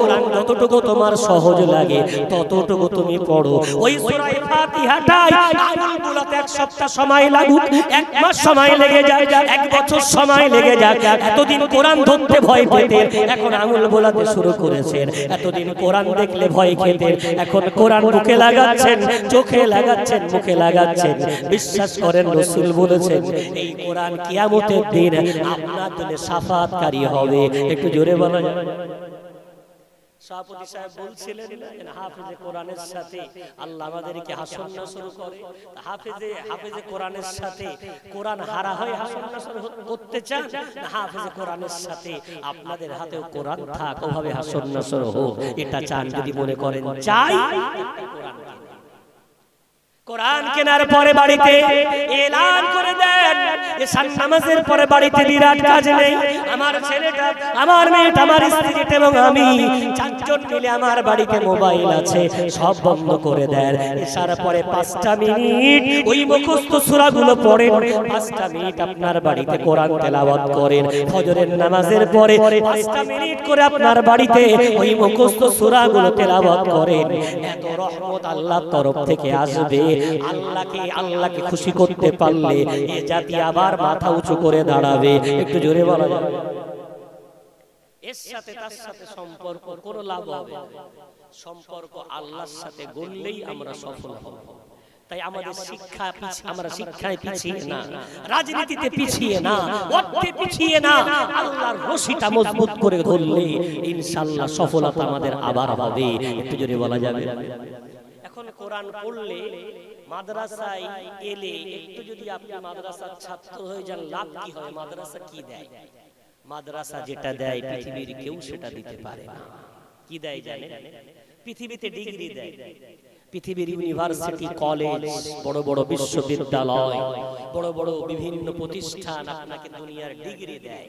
কোরআন যতটুকু তোমার সহজ লাগে ততটুকু তুমি পড়ো। ওই সূরা ফাতিহাটাই আমল গুলাতে 1 সপ্তাহ সময় লাগুক, 1 মাস সময় লেগে যায়, 1 বছর সময় লেগে যায়, এতদিন কোরআন ধরতে ভয় পেতেন, এখন আমল বোলাতে শুরু করেছেন। এতদিন কোরআন দেখলে ভয় খেতেন, এখন কোরআন মুখে লাগাচ্ছেন, চোখে লাগাচ্ছেন, মুখে লাগাচ্ছেন। বিশ্বাস করেন রাসূল বলেছেন এই কোরআন কিয়ামতের দিন আপনার জন্য শাফাআতকারী হবে। একটু জোরে বলা যায়। সভাপতি সাহেব বলছিলেন না হাফেজে কোরআনের সাথে আল্লাহ আমাদেরকে হাসন নাসর করে। হাফেজে কোরআনের সাথে কোরআন হারা হয় হাসন নাসর করতে চান না হাফেজে কোরআনের সাথে আপনাদের হাতেও কোরআন থাক ওভাবে হাসন নাসর হোক এটা চান? যদি মনে করেন চাই কোরআন কেনার পরে বাড়িতে এলান করে দেন এশার নামাজের পরে বাড়িতে বিরাট কাজ নেই, আমার ছেলেটা, আমার মেয়েটা, আমার স্ত্রীটা এবং আমি চারজন মিলে আমার বাড়িতে মোবাইল আছে সব বন্ধ করে দেন। এশার পরে 5টা মিনিট ওই মুখস্থ সূরাগুলো পড়েন, 5টা মিনিট আপনার বাড়িতে কোরআন তেলাওয়াত করেন। ফজরের নামাজের পরে 5টা মিনিট করে আপনার বাড়িতে ওই মুখস্থ সূরাগুলো তেলাওয়াত করেন। এত রহমত আল্লাহর তরফ থেকে আসবে। আল্লাহকে খুশি করতে পারলে এই জাতি আবার মাথা উঁচু করে দাঁড়াবে। একটু জোরে বলা যাবে। এর সাথে তার সাথে সম্পর্ক কোনো লাভ হবে না। সম্পর্ক আল্লাহর সাথে গড়লেই আমরা সফল হব। তাই আমাদের আমরা শিক্ষায় পিছিয়ে না, রাজনীতিতে পিছিয়ে না, অর্থে পিছিয়ে না, আল্লাহর রশিটা মজবুত করে ধরলে ইনশাআল্লাহ সফলতা আমাদের আবার হবে। একটু জোরে বলা যাবে। এখন কোরআন পড়লে মাদ্রাসায় এলে একটু যদি আপনি মাদ্রাসার ছাত্র হয়ে যান লাভ কি হয়? মাদ্রাসা কি দেয়? মাদ্রাসা যেটা দেয় পৃথিবীর কেউ সেটা দিতে পারে না। কি দেয় জানেন? পৃথিবীতে ডিগ্রি দেয়। পৃথিবীর ইউনিভার্সিটি, কলেজ, বড় বড় বিশ্ববিদ্যালয়, বড় বড় বিভিন্ন প্রতিষ্ঠান আপনাকে দুনিয়ার ডিগ্রি দেয়।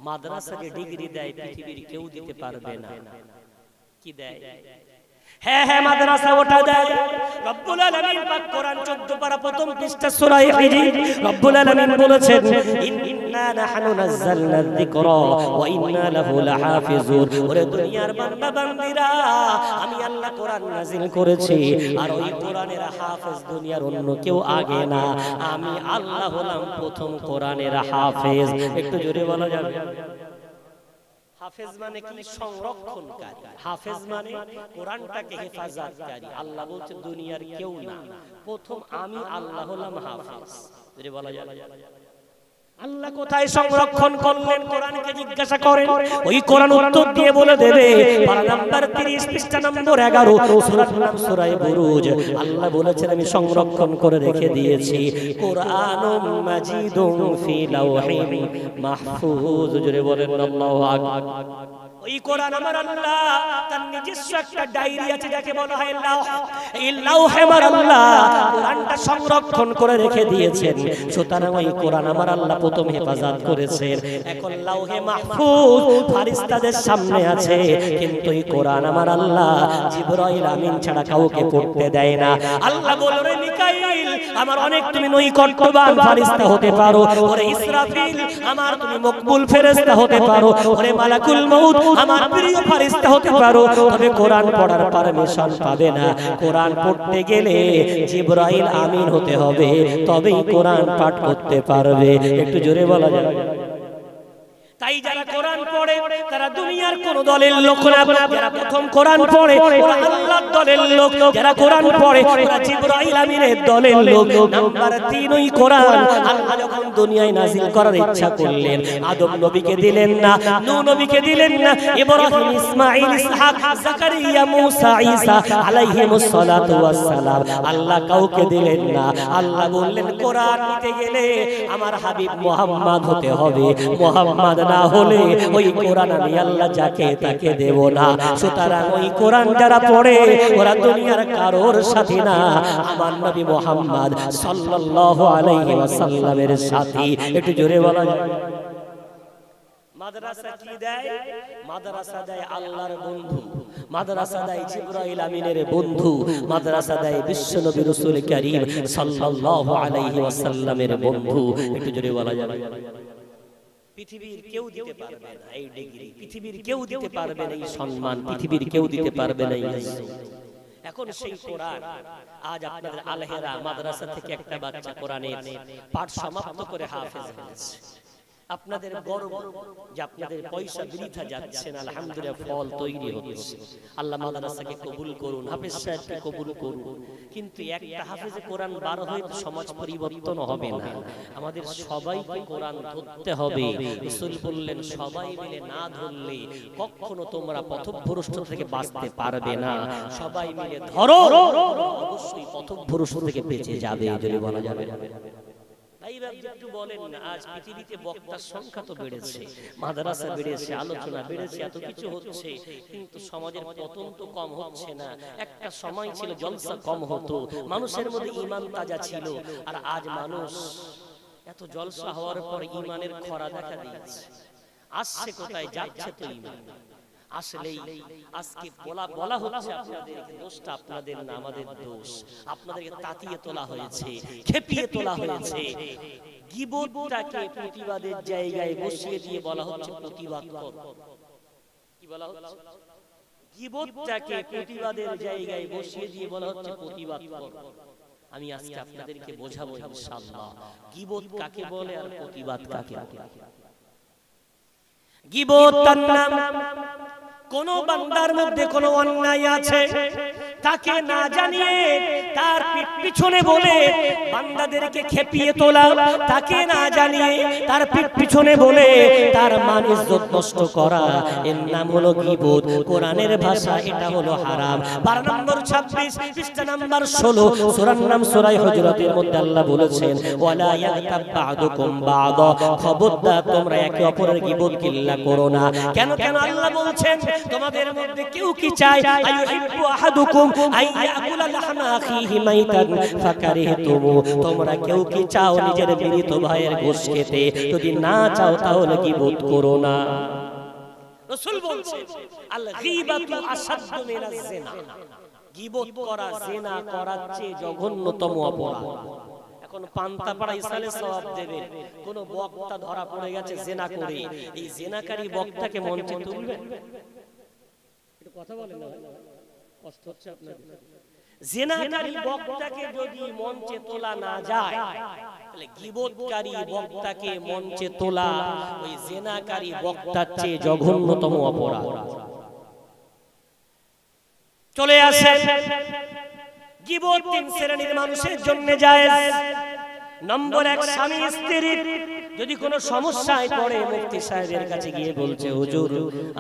মাদ্রাসা যে ডিগ্রি দেয় পৃথিবীর কেউ দিতে পারবে না। কি দেয়? হ্যাঁ হ্যাঁ মাদ্রাসা ওটা দেয়। রব্বুল আলামিন পাক কোরআন 14 পারা প্রথম পৃষ্ঠা সূরা হিজর রব্বুল আলামিন বলেছেন ইন্না নাহনু নাযালনা যিকরা ওয়া ইন্না লাহু লাহাফিজুন। ওরে দুনিয়ার বান্দা বান্দীরা আমি আল্লাহ কোরআন নাযিল করেছি আর ওই কোরআনের হাফেজ দুনিয়ার অন্য কেউ আগে না, আমি আল্লাহ হলাম প্রথম কোরআনের হাফেজ। একটু জোরে বলা যাবে। হাফেজ মানে কি? সংরক্ষণকারী। হাফেজ মানে কোরআনটাকে হেফাজতকারী। আল্লাহ বলছে দুনিয়ার কেউ না, প্রথম আমি আল্লাহ হলাম হাফেজ। যদি বলা যায় আল্লাহ কোথায় সংরক্ষণ করলেন কোরআনকে জিজ্ঞাসা করেন, ওই কোরআন উত্তর দিয়ে বলে দেবে। পারা নাম্বার 30 পৃষ্ঠা নম্বর 11 সূরার নাম সূরা বুরুজ। আল্লাহ বলেছেন আমি সংরক্ষণ করে রেখে দিয়েছি কোরআনুম মাজিদুম ফি লাওহিন মাহফুজ। জোরে বলেন আল্লাহু আকবার। ওই কোরআন আমার আল্লাহ তার নিজস্ব একটা ডায়েরি আছে যাকে বলা হয় লাওহ। এই লাওহে আমার আল্লাহ কোরআনটা সংরক্ষণ করে রেখে দিয়েছেন। সুতরাং ওই কোরআন আমার আল্লাহ প্রথম হেফাজত করেছেন। এখন লাওহে মাহফুজ ফেরেশতাদের সামনে আছে, কিন্তু এই কোরআন আমার আল্লাহ জিবরাইল আমিন ছাড়া কাউকে পড়তে দেয় না। আল্লাহ বলেন রে মিকাইল আমার অনেক তুমি নৈকট্যবান ফেরেশতা হতে পারো, ওরে ইসরাফিল আমার তুমি মকবুল ফেরেশতা হতে পারো, ওরে মালাকুল মউত আমার প্রিয় ফেরেশতা হতে পারো, তবে কোরআন পড়ার পারমিশন পাবে না। কোরআন পড়তে গেলে জিবরাইল আমিন হতে হবে, তবেই কোরআন পাঠ করতে পারবে। একটু জোরে বলা যাবে। তাই যারা কোরআন পড়ে তারা দুনিয়ার কোন দলের লোক না, যারা প্রথম কোরআন পড়ে ওরা আল্লাহর দলের লোক, যারা কোরআন পড়ে ওরা জিবরাইল আমিনের দলের লোক। নাম্বার 3 ওই কোরআন আল্লাহ যখন দুনিয়ায় নাযিল করার ইচ্ছা করলেন আদম নবীকে দিলেন না, নূহ নবীকে দিলেন না, ইব্রাহিম, ইসমাঈল, ইসহাক, জাকারিয়া, মুসা, ঈসা আলাইহিমুস সালাতু ওয়াস সালাম আল্লাহ কাউকে দিলেন না। আল্লাহ বললেন কোরআন নিতে গেলে আমার হাবিব মুহাম্মদ হতে হবে, মুহাম্মদ না হলে ওই কোরআন আমি আল্লাহ যাকে তাকে দেব না। সুতরাং ওই কোরআন যারা পড়ে ওরা দুনিয়ার কারোর সাথী না, আমার নবী মুহাম্মদ সাল্লাল্লাহু আলাইহি ওয়াসাল্লামের সাথী। একটু জোরে বলা যায়। মাদ্রাসা কি দেয়? মাদ্রাসা দেয় আল্লাহর বন্ধু, মাদ্রাসা দেয় জিবরাইল আমিনের বন্ধু, মাদ্রাসা দেয় বিশ্ব নবী রাসূল কারীম সাল্লাল্লাহু আলাইহি ওয়াসাল্লামের বন্ধু। একটু জোরে বলা যাবে। পৃথিবীর কেউ দিতে পারবে না এই ডিগ্রি, পৃথিবীর কেউ দিতে পারবে না এই সম্মান, পৃথিবীর কেউ দিতে পারবে না এই ইজ্জত। এখন সেই কোরআন আজ আপনাদের আলহেরা মাদ্রাসা থেকে একটা বাচ্চা কোরআনের পাঠ সমাপ্ত করে হাফেজ হয়েছে। আপনাদের গর্ব যে আপনাদের পয়সা বৃথা যাচ্ছে না, আলহামদুলিল্লাহ ফল তৈরি হচ্ছে। আল্লাহ মাদ্রাসাকে কবুল করুন, হাফেজ সাহেবকে কবুল করুন। কিন্তু একটা হাফেজে কোরআন বার হয়ে তো সমাজ পরিবর্তন হবে না, আমাদের সবাইকে কোরআন ধরতে হবে। রাসূল বললেন সবাই মিলে না ধরলে কখনো তোমরা পথভ্রষ্ট থেকে বাঁচতে পারবে না। সবাই মিলে ধরো, অবশ্যই পথভ্রষ্ট থেকে বেঁচে যাবে। যদি বলা যাবে একটু বলেন না, আজ পৃথিবীতে বক্তার সংখ্যা তো বেড়েছে, মাদ্রাসা বেড়েছে, আলোচনা বেড়েছে, এত কিছু হচ্ছে, কিন্তু সমাজের পতন তো কম হচ্ছে না। একটা সময় ছিল জলসা কম হতো, মানুষের মধ্যে ঈমান তাজা ছিল, আর আজ মানুষ এত জলসা হওয়ার পর ঈমানের খরা দেখা দিয়েছে। আসছে কোথায়, যাচ্ছে তো ঈমান। আসলেই আজকে বলা হচ্ছে আপনাদেরকে, দোষটা আপনাদের না, আমাদের দোষ। আপনাদেরকে তাতিয়ে তোলা হয়েছে, খেপিয়ে তোলা হয়েছে। গীবতটাকে প্রতিবাদের জায়গায় বসিয়ে দিয়ে বলা হচ্ছে প্রতিবাদ কর। কি বলা হচ্ছে? গীবতটাকে প্রতিবাদের জায়গায় বসিয়ে দিয়ে বলা হচ্ছে প্রতিবাদ কর। আমি আজকে আপনাদেরকে বোঝাবো ইনশাআল্লাহ গীবত কাকে বলে আর প্রতিবাদ কাকে বলে। গীবত তার নাম, কোন বান্দার মধ্যে কোন অন্যায় আছে তাকে না জানিয়ে তার পিছনে বলে বান্দাদেরকে খেপিয়ে তোলা, তাকে না জানিয়ে তার পিছনে বলে তার মান ইজ্জত নষ্ট করা, এর নাম হলো গীবত। কোরআনের ভাষা এটা হলো হারাম। 12 নম্বর 26 পৃষ্ঠা নাম্বার 16 সূরার নাম সূরা হুজুরাতের মধ্যে আল্লাহ বলেছেন ওয়ালা ইয়াগতাব বা'দুকুম বা'দা, খবরদার তোমরা একে অপরের গীবত কিল্লা করো না। কেন কেন আল্লাহ বলছেন তোমাদের মধ্যে কেউ কি চায় আইয়ুহিব্বু আহাদুকুম আইয়াকুলা লাহমা আখিহি মাইতান ফাকারিহতুমু, তোমরা কেউ কি চাও নিজের মৃত ভাইয়ের গোশত খেতে? যদি না চাও তাহলে গীবত করো না। রাসূল বলেন আল গীবাতু আসাদ্দু মিনাজ জিনা, গীবত করা জিনা করার চেয়ে জঘন্যতম অপরাধ। এখন পান্তাপাড়া ইসালে সওয়াব দেবেন, কোন বক্তা ধরা পড়ে গেছে জিনা করে, এই জিনাকারী বক্তাকে মঞ্চে তুলবেন? একটু কথা বলেন না, কষ্ট হচ্ছে আপনাদের। জিনাকারী বক্তাকে যদি মঞ্চে তোলা না যায়, তাহলে গীবতকারী বক্তাকে মঞ্চে তোলা ওই জিনাকারী বক্তার চেয়ে জঘন্যতম অপরাধ। চলে আসে গীবত 3 শ্রেণীর মানুষের জন্য জায়েজ। নম্বর 1, স্বামী স্ত্রী যদি কোনো সমস্যায় পড়ে মুফতি সাহেবের কাছে গিয়ে বলছে হুজুর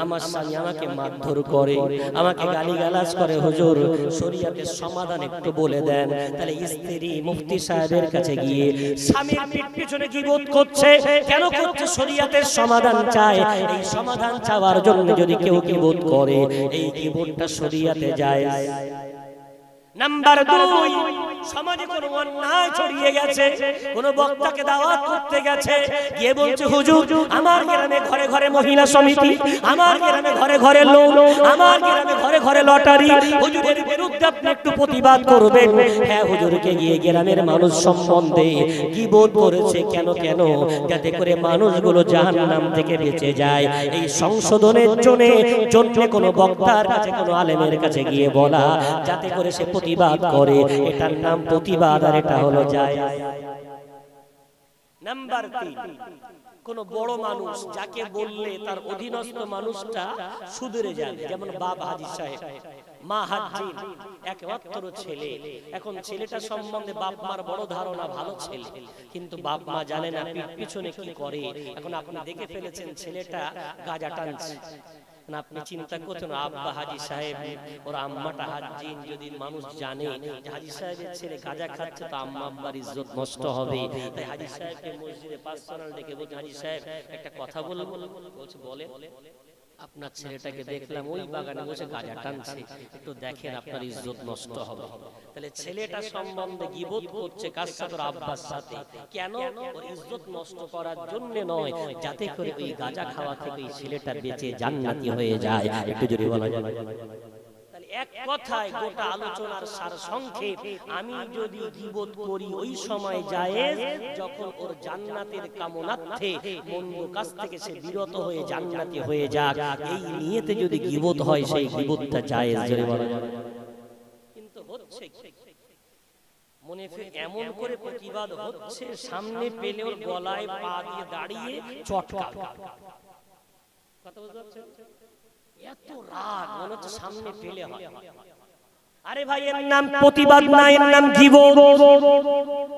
আমার স্বামী আমাকে মারধর করে, আমাকে গালিগালাজ করে, হুজুর শরীয়তের সমাধান একটু বলে দেন। তাহলে স্ত্রী মুফতি সাহেবের কাছে গিয়ে স্বামীর পিছনে গীবত করছে, কেন করছে? শরীয়তের সমাধান চায়। এই সমাধান চাওয়ার জন্য যদি কেউ গীবত করে, এই গীবতটা শরীয়তে জায়েজ। নাম্বার 2, সমাজে কোন অন্যায় ছড়িয়ে গেছে, কোন বক্তাকে দাওয়াত করতে গেছে, গিয়ে বলছে হুজুর আমার গ্রামে ঘরে ঘরে মহিলা সমিতি, আমার গ্রামে ঘরে ঘরে লোন, আমার গ্রামে ঘরে ঘরে লটারি, হুজুরের বিরুদ্ধে আপনি একটু প্রতিবাদ করবেন। হ্যাঁ, হুজুরকে গিয়ে গ্রামের মানুষ সম্বন্ধে গীবত করেছে। কেন কেন? যাতে করে মানুষগুলো জাহান্নাম থেকে বেঁচে যায়। এই সংশোধনের জন্য কোন বক্তার কাছে, কোন আলেমের কাছে গিয়ে বলা, যাতে করে সে প্রতিবাদ করে। এটার নাম প্রতিবাদ, আর এটা হলো জায়েজ। নাম্বার 3, কোন বড় মানুষ যাকে বললে তার অধীনস্থ মানুষটা সুধরে যাবে, যেমন বাপ হাজী সাহেব, মা হাজ্জিন, একমাত্র ছেলে। এখন ছেলেটা সম্বন্ধে বাপ মার বড় ধারণা, ভালো ছেলে, কিন্তু বাপ মা জানে না পিছনে কি করে। এখন আপনি দেখে ফেলেছেন ছেলেটা গাঁজা টানছে, আপনি চিন্তা করছেন আব্বা হাজী সাহেব ওর আম্মাটা হাজ্জিন, যদি মানুষ জানে যে হাজী সাহেবের ছেলে গাঁজা খাচ্ছে তো আম্মা আব্বার ইজ্জত নষ্ট হবে। তাই হাজী সাহেবকে মসজিদে পার্সোনাল ডেকে বলছে হাজী সাহেব একটা কথা বলবো। বলছে বলে, আপনার ছেলেটাকে দেখলাম ওই বাগানে বসে গাঁজা টানছে, একটু দেখেন আপনার ইজ্জত নষ্ট হবে। তাহলে ছেলেটা সম্বন্ধে গীবত করছে কার সাথে? ওর আব্বার সাথে। কেন? ওর ইজ্জত নষ্ট করার জন্য নয়, যাতে করে ওই গাঁজা খাওয়া থেকে এই ছেলেটা বেঁচে জান্নাতি হয়ে যায়। একটু জোরে বলা যাবে? এক কথায় গোটা আলোচনার সার সংক্ষেপ, আমি যদি গীবত করি ওই সময় জায়েজ যখন ওর জান্নাতের কামনার্থে মন্দ কাজ থেকে সে বিরত হয়ে জান্নাতি হয়ে যাক, এই নিয়তে যদি গীবত হয় সেই গীবতটা জায়েজ। জোরে বলা যাবে? কিন্তু হচ্ছে মনে এমন করে প্রতিবাদ হচ্ছে, সামনে পেলে ওর গলায় পা দিয়ে দাঁড়িয়ে চটকা। কথা বুঝতে পারছেন? এত রাগ মনে হচ্ছে সামনে পেলে হয়। আরে ভাই, এর নাম প্রতিবাদ না, এর নাম গীবত।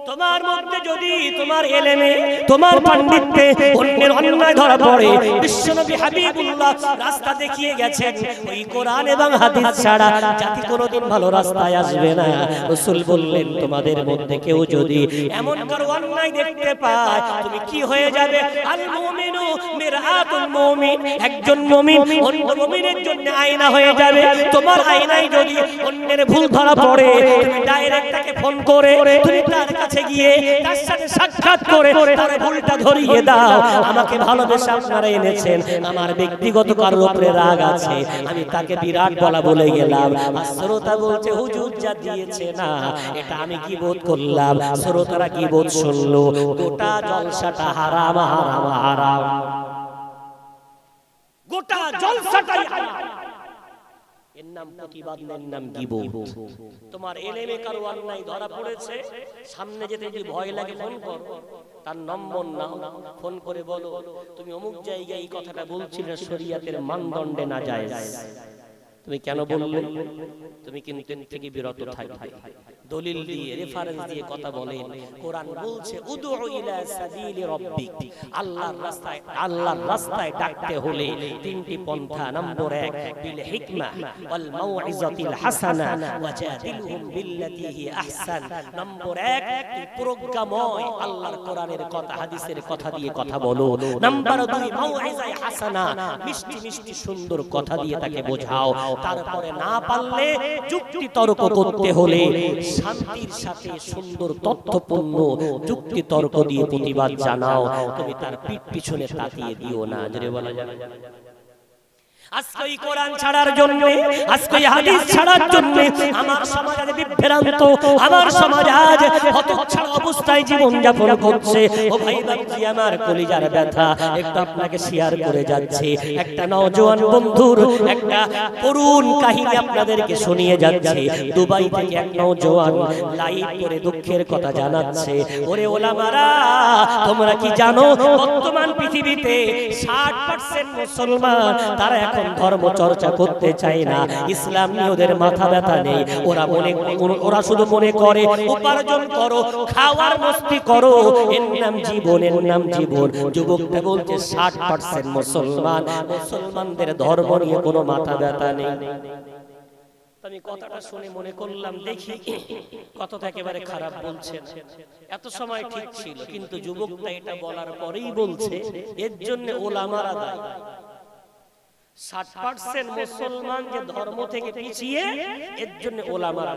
তোমার মধ্যে যদি তোমার এলেমে, তোমার পাণ্ডিত্যে অন্যের অন্যায় ধরা পড়ে, বিশ্বনবী হাবিবুল্লাহ রাস্তা দেখিয়ে গেছেন, ওই কোরআন এবং হাদিস ছাড়া জাতি কোনোদিন ভালো রাস্তায় আসবে না। রাসূল বললেন, তোমাদের মধ্যে কেউ যদি এমন কারো অন্যায় দেখতে পায়, তুমি কি হয়ে যাবে? আল মুমিনু মিরআতুল মুমিন, একজন মুমিন অন্য মুমিনের জন্য আয়না হয়ে যাবে। তোমার আয়নায় যদি অন্যের ভুল ধরা পড়ে, তুমি ডাইরেক্ট তাকে ফোন করে তুমি তার কাছে গিয়ে তার সাথে সাক্ষাৎ করে তার ভুলটা ধরিয়ে দাও। আমাকে ভালোবেসে আপনারা এনেছেন, আমার ব্যক্তিগত কারোর উপরে রাগ আছে, আমি তাকে বিরাট বলা বলে গেলাম, আর শ্রোতা বলছে হুজুর যা দিয়েছে না, এটা আমি গীবত করলাম। শ্রোতারা গীবত শুনলো, গোটা জলসাটা হারাম হারাম হারাম, গোটা জলসাটাই হারাম। এর নাম প্রতিবাদ, এর নাম গীবত। তোমার এলেমে কারো অন্যায় ধরা পড়েছে, সামনে যেতে যদি ভয় লাগে ফোন করো, তার নম্বর নাও, ফোন করে বলো তুমি অমুক জায়গায় এই কথাটা বলছিলে, শরীয়তের মানদণ্ডে না যায়, তুমি কেন বললে? তুমি কিন্তু এর থেকে বিরত থাকবে। দলিল দিয়ে, রেফারেন্স দিয়ে কথা বলেন। কোরআন বলছে উদউ ইলা সাবিলি রাব্বিক, আল্লাহর রাস্তায়, আল্লাহর রাস্তায় ডাকতে হলে তিনটি পন্থা। নম্বর 1 বিল হিকমা ওয়াল মাউইজাতিল হাসানা ওয়াজাদিলহুম বিল্লাতি হি আহসান। নম্বর 1 প্রজ্ঞাময় আল্লাহর কোরআনের কথা, হাদিসের কথা দিয়ে কথা বলো। নম্বর 2 মাউইজায়ে হাসানা, মিষ্টি মিষ্টি সুন্দর কথা দিয়ে তাকে বোঝাও। তারপরে না পারলে যুক্তি তর্ক করতে হলে শান্তির সাথে সুন্দর তথ্যপূর্ণ যুক্তি তর্ক দিয়ে প্রতিবাদ জানাও। তুমি তার পিঠ পিছনে তাকিয়ে দিও না। জোরে বলা যায়। আজকে এই কোরআন ছাড়ার জন্য, আজকে এই হাদিস ছাড়ার জন্য আমার সমাজ আজ বিভ্রান্ত, আমার সমাজ আজ হতচ্ছাড়া অবস্থায় জীবন যাপন করছে। ও ভাই বাপজি, আমার কলিজার ব্যথা একটু আপনাকে শেয়ার করে যাচ্ছে। একটা নওজোয়ান বন্ধুর একটা করুণ কাহিনী আপনাদেরকে শুনিয়ে যাচ্ছে। দুবাই থেকে এক নওজোয়ান লাইভ করে দুঃখের কথা জানাচ্ছে। ওরে ওলামারা, তোমরা কি জানো বর্তমান পৃথিবীতে 60% মুসলমান তারা এখন ধর্ম চর্চা করতে চায় না। ইসলাম নিয়ে ওদের মাথা ব্যথা নেই। ওরা শুধু মনে করে উপার্জন করো, খাওয়ার মস্তি করো, এর নাম জীবন, এর নাম জীবন। যুবকটা বলছে 60% মুসলমান, মুসলমানদের ধর্ম নিয়ে কোনো মাথা ব্যথা নেই। আমি কথাটা শুনে মনে করলাম, দেখি কথাটা একেবারে খারাপ বলছে, এত সময় ঠিক ছিল, কিন্তু যুবকটা এটা বলার পরেই বলছে এর জন্য ওলামারা দায়ী। 60% মুসলমান যে ধর্ম থেকে পিছিয়ে, এর জন্য ওলামারা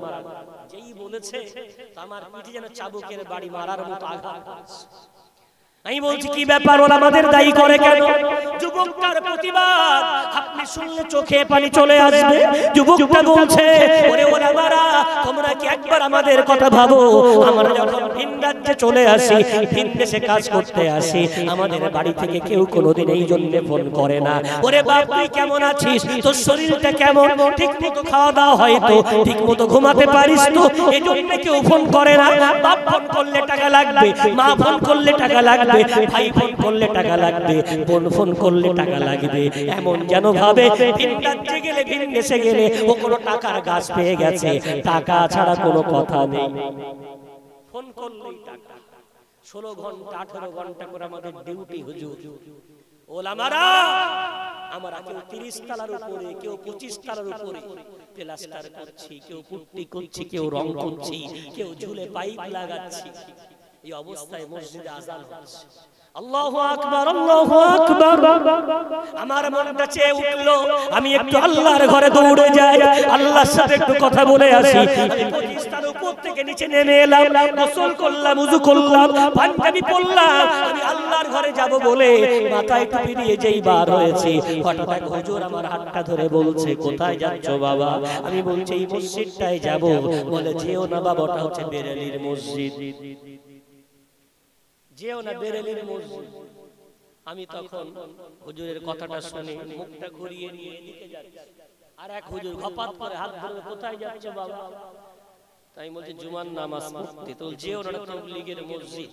যেই বলেছে, আমার পিঠে যেন চাবুকের বাড়ি মারার মতো আঘাত। আমি বলছি কি ব্যাপার, ওরা আমাদের দায়ী করে কেন? যুবকটার প্রতিবাদ আপনি শুনলে চোখে পানি চলে আসবে। যুবকটা বলছে, ওরে ওলামারা, তোমরা কি একবার আমাদের কথা ভাবো? আমরা যখন ভিন রাজ্যে চলে আসি, ভিন দেশে কাজ করতে আসি, আমাদের বাড়ি থেকে কেউ কোনোদিন এই জন্য ফোন করে না, ওরে বাপ তুই কেমন আছিস, তোর শরীরটা কেমন, ঠিক মতো খাওয়া দাওয়া হয় তো, ঠিক মতো ঘুমাতে পারিস তো, এই জন্য কেউ ফোন করে না। বাপ ফোন করলে টাকা লাগবে, মা ফোন করলে টাকা লাগবে, ভাই ফোন করলে টাকা লাগবে, বোন ফোন করলে টাকা লাগবে। এমন যেন ভাবে ভিন রাজ্যে গেলে, ভিন দেশে গেলে ও কোনো টাকার গাছ পেয়ে গেছে, টাকা ছাড়া কোনো কথা নেই। ফোন করলেই টাকা। 16 ঘন্টা 18 ঘন্টা করে আমাদের ডিউটি হুজুর। ওলামারা আমরা কেউ 30 তলার উপরে, কেউ 25 তলার উপরে প্লাস্টার করছি, কেউ পুট্টি করছি, কেউ রং করছি, কেউ ঝুলে পাইপ লাগাচ্ছি। এই অবস্থায় মসজিদে আযান হচ্ছে, আল্লাহু আকবার, আল্লাহু আকবার। আমার মনটা চেয়ে উঠলো আমি একটু আল্লাহর ঘরে দৌড়ে যাই, আল্লাহর সাথে একটু কথা বলে আসি। আমি 25 তলার উপর থেকে নিচে নেমে এলাম, গোসল করলাম, ওযু করলাম, পাঞ্জাবি পরলাম, আমি আল্লাহর ঘরে যাব বলে মাথায় টুপি দিয়ে যেই বার হয়েছে, হঠাৎ এক হুজুর আমার হাতটা ধরে বলছে, কোথায় যাচ্ছ বাবা? আমি বলছি এই মসজিদটায় যাব। বলে যেও না বাবা, ওটা হচ্ছে বেরেলির মসজিদ, যেও না বেরেলির মসজিদ। আমি তখন হুজুরের কথাটা শুনে মুখটা ঘুরিয়ে নিয়ে এদিকে যাচ্ছি, আর এক হুজুর ঘপাত করে হাত ধরে, কোথায় যাচ্ছ বাবা? তাই বলছি জুমার নামাজ পড়তে তো যেও না তাবলীগের মসজিদ।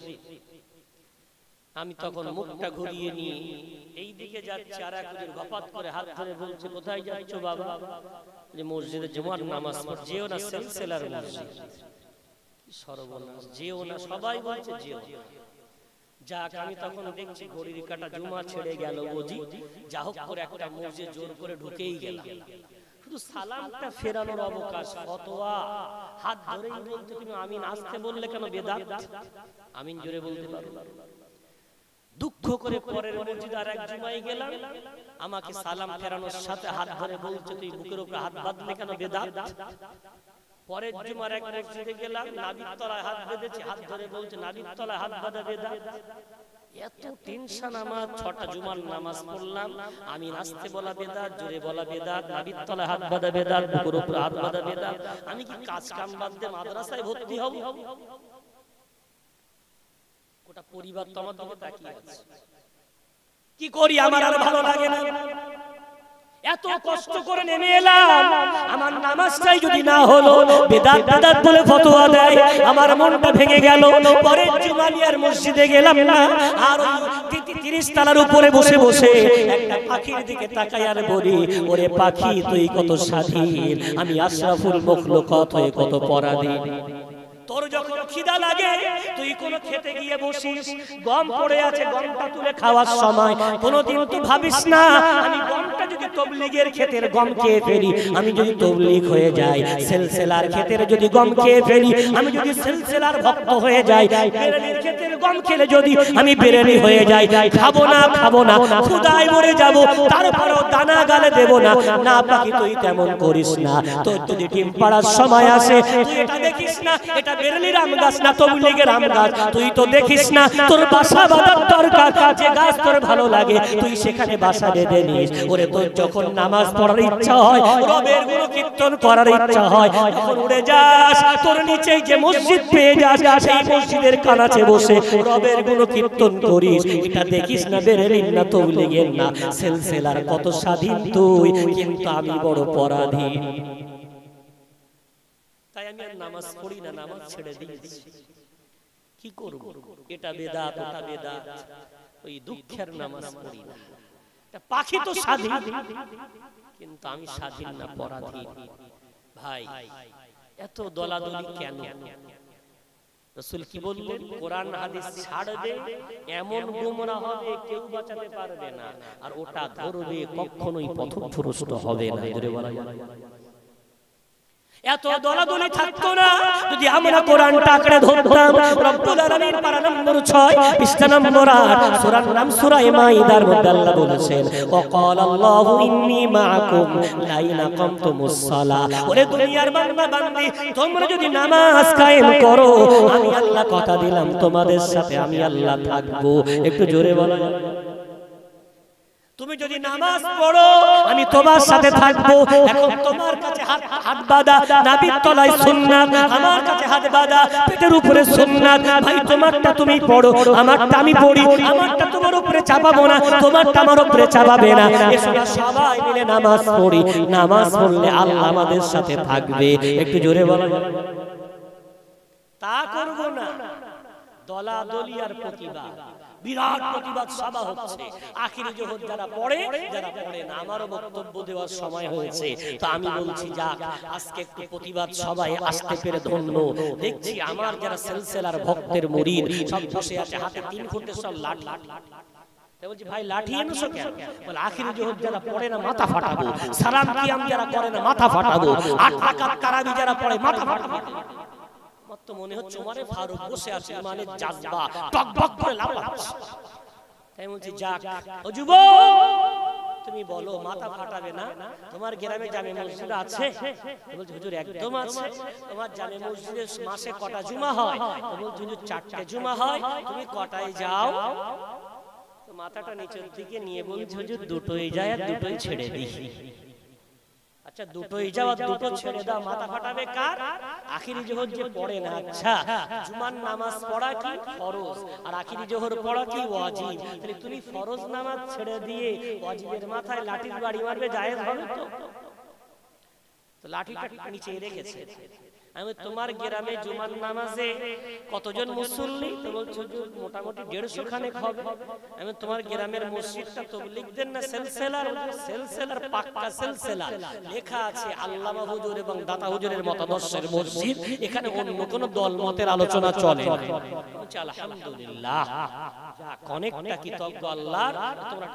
আমি তখন মুখটা ঘুরিয়ে নিয়ে এই দিকে যাচ্ছি, আর একজন গপাত করে হাত ধরে বলছে কোথায় যাচ্ছ বাবা? যে মসজিদে জুমার নামাজ পড়তে। যেও না সিলসিলার মসজিদ। সর্বনাশ, যেও না, সবাই বলছে যেও না। যাক, আমি তখন দেখছি ঘড়ির কাঁটা জুমা ছেড়ে গেল বুঝি, যা হোক করে একটা মসজিদ জোর করে ঢুকেই গেলাম। শুধু সালামটা ফেরানোর অবকাশ, ফতোয়া হাত ধরেই বলতে, তুমি আমিন আসতে বললে কেন বেদাত? আমিন জোরে বলতে পারো। দুঃখ করে পরের মসজিদ আর এক জুমায় গেলাম, আমাকে সালাম ফেরানোর সাথে হাত ধরে বলছে তুই বুকের উপরে হাত বাঁধলে কেন বেদাত? পরের জুমার এক মসজিদে গেলাম, নাভির তলায় হাত বেঁধেছে, হাত ধরে বলছে নাভির তলায় হাত বাঁধা বেদাত। এত টেনশন আমার। 6টা জুমার নামাজ পড়লাম, আমি নাচতে বলা বেদাত, জোরে বলা বেদাত, নাভির তলায় হাত বাঁধা বেদাত, বুকের উপরে হাত বাঁধা বেদাত। আমি কি কাজ কাম বাদ দিয়ে মাদ্রাসায় ভর্তি হব? গোটা পরিবার তো আমার দিকে তাকিয়ে আছে। কি করি, আমার আর ভালো লাগে না। এত কষ্ট করে নেমে এলাম, আমার নামাজটাই যদি না হলো, বেদাত বেদাত বলে ফতোয়া দেয়, আমার মনটা ভেঙে গেল। পরে জুমানিয়ার মসজিদে গেলাম না, আর 30 তলার উপরে বসে বসে একটা পাখির দিকে তাকাই আর বলি, ওরে পাখি তুই কত স্বাধীন, আমি আশরাফুল মখলুকাত হয়ে কত পরাধীন। তোর যখন খিদা লাগে তুই কোন খেতে গিয়ে বসিস, গম পড়ে আছে, গমটা তুলে খাওয়ার সময় কোনদিন তো ভাবিস না আমি গমটা যদি তবলিগের ক্ষেতের গম খেয়ে ফেলি, আমি যদি তবলিগ হয়ে যাই, সিলসিলার ক্ষেতের যদি গম খেয়ে ফেলি, আমি যদি সিলসিলার ভক্ত হয়ে যাই, বেরেলির ক্ষেতের গম খেলে যদি আমি বেরেলি হয়ে যাই, খাবো না ক্ষুধায় মরে যাব, তারপরেও দানা গালে দেব না। না পাখি তুই তেমন করিস না, তোর যদি ডিম পাড়ার সময় আসে তুই এটা দেখিস না এটা বেরেলির আম গাছ না তবলিগের আম গাছ, তুই তো দেখিস না তোর বাসা বাঁধার দরকার, যে গাছ তোর ভালো লাগে তুই সেখানে বাসা বেঁধে নিস। ওরে তোর যখন নামাজ পড়ার ইচ্ছা হয়, রবের গুণ কীর্তন করার ইচ্ছা হয়, তখন উড়ে যাস, তোর নিচে যে মসজিদ পেয়ে যাস, সেই মসজিদের কানাচে বসে রবের গুণ কীর্তন করিস। এটা দেখিস না বেরেলির না তবলিগের না সিলসিলার কত স্বাধীন তুই, কিন্তু আমি বড় পরাধীন। তাই আমি আর নামাজ পড়ি না, নামাজ ছেড়ে দিয়েছি। কি করব? এটা বেদাত ওটা বেদাত, ওই দুঃখের নামাজ পড়ি না। পাখি তো স্বাধীন, কিন্তু আমি স্বাধীন না, পরাধীন। ভাই এত দলাদলি কেন? রাসূল কি বললেন? কোরআন হাদিস ছাড় দে, এমন গোমরা হবে কেউ বাঁচাতে পারবে না, আর ওটা ধরবে কখনোই পথভ্রষ্ট হবে না। ধরে বলা যায় এত দলাদলি থাকতো না যদি আমরা কোরআনটা আঁকড়ে ধরতাম। রব্বুল আলামিন পারা নম্বর 6 পৃষ্ঠা নম্বর 8 সূরার নাম সূরা মাইদার মধ্যে আল্লাহ বলেছেন, ওয়াকালাল্লাহু ইন্নী মাআকুম লাইনা কামতুমুস সালাহ। ওরে দুনিয়ার বান্দা বান্দি, তোমরা যদি নামাজ কায়েম করো, আমি আল্লাহ কথা দিলাম তোমাদের সাথে আমি আল্লাহ থাকবো। একটু জোরে বলো। তুমি যদি নামাজ পড়ো আমি তোমার সাথে থাকবো। এখন তোমার কাছে হাত বাঁধা, নাভির তলায় সুন্নাত, আমার কাছে হাত বাঁধা, পেটের উপরে সুন্নাত। ভাই তোমারটা তুমি পড়ো, আমারটা আমি পড়ি, আমারটা তোমার উপরে চাপাবো না, তোমারটা আমার উপরে চাপাবে না। এসো সবাই মিলে নামাজ পড়ি। নামাজ পড়লে আল্লাহ আমাদের সাথে থাকবে। একটু জোরে বলো। তা করব না। দলাদলি আর প্রতিবাদ, বিরাট প্রতিবাদ সভা হচ্ছে। আখিরি জোহর যারা পড়ে না, আমারও বক্তব্য দেওয়ার সময় হয়েছে, তো আমি বলছি যাক আজকে একটু প্রতিবাদ সভায় আসতে পেরে ধন্য। দেখছি আমার যারা সিলসিলার ভক্তের মুরিদ সব বসে আছে, হাতে 3 ফুটের সব লাঠি। বলছি ভাই লাঠি এনেছো কেন? বলে আখিরি জোহর যারা পড়ে না মাথা ফাটাবো, সালাম কিয়াম যারা করে না মাথা ফাটাবো, 8 রাকাত তারাবি যারা পড়ে মাথা ফাটাবো। তো মনে হচ্ছে ওমরে ফারুক বসে আছে, ইমানের জাযবা টকবক করে লাফাচ্ছে। তাই বলছি যাক ও যুবক, তুমি বলো মাথা ফাটাবে না? তোমার গ্রামে জামে মসজিদ আছে? বলছি হুজুর একদম আছে। তোমার জামে মসজিদে মাসে কটা জুমা হয়? বলছি হুজুর 4টে জুমা হয়। তুমি কটায় যাও? তো মাথাটা নিচের দিকে নিয়ে বলছি হুজুর দুটোই যায় আর দুটোই ছেড়ে দিই। আচ্ছা দুটোই যাওয়া দুটো ছেড়ে দাও, মাথা ফাটাবে কার? আখিরি জোহর যে পড়ে না। আচ্ছা জুমার নামাজ পড়া কি ফরজ আর আখিরি জোহর পড়া কি ওয়াজিব? তাহলে তুমি ফরজ নামাজ ছেড়ে দিয়ে ওয়াজিবের মাথায় লাঠির বাড়ি মারবে, জায়েজ হবে তো? তো লাঠিটা নিচে রেখেছে। আমি তোমার গ্রামে জুমার নামাজে কতজন মুসল্লি? তো বলছো মোটামুটি 150 খানেক হবে। আমি তোমার গ্রামের মসজিদটা তাবলীগদের না সিলসিলার? সিলসিলার, পাক্কা সিলসিলা। লেখা আছে আল্লামা হুজুর এবং দাতা হুজুরের মতাদর্শের মসজিদ, এখানে অন্য কোনো দল মতের আলোচনা চলে না। বলছি আলহামদুলিল্লাহ, অনেকটা কৃতজ্ঞ আল্লাহর, তোমরা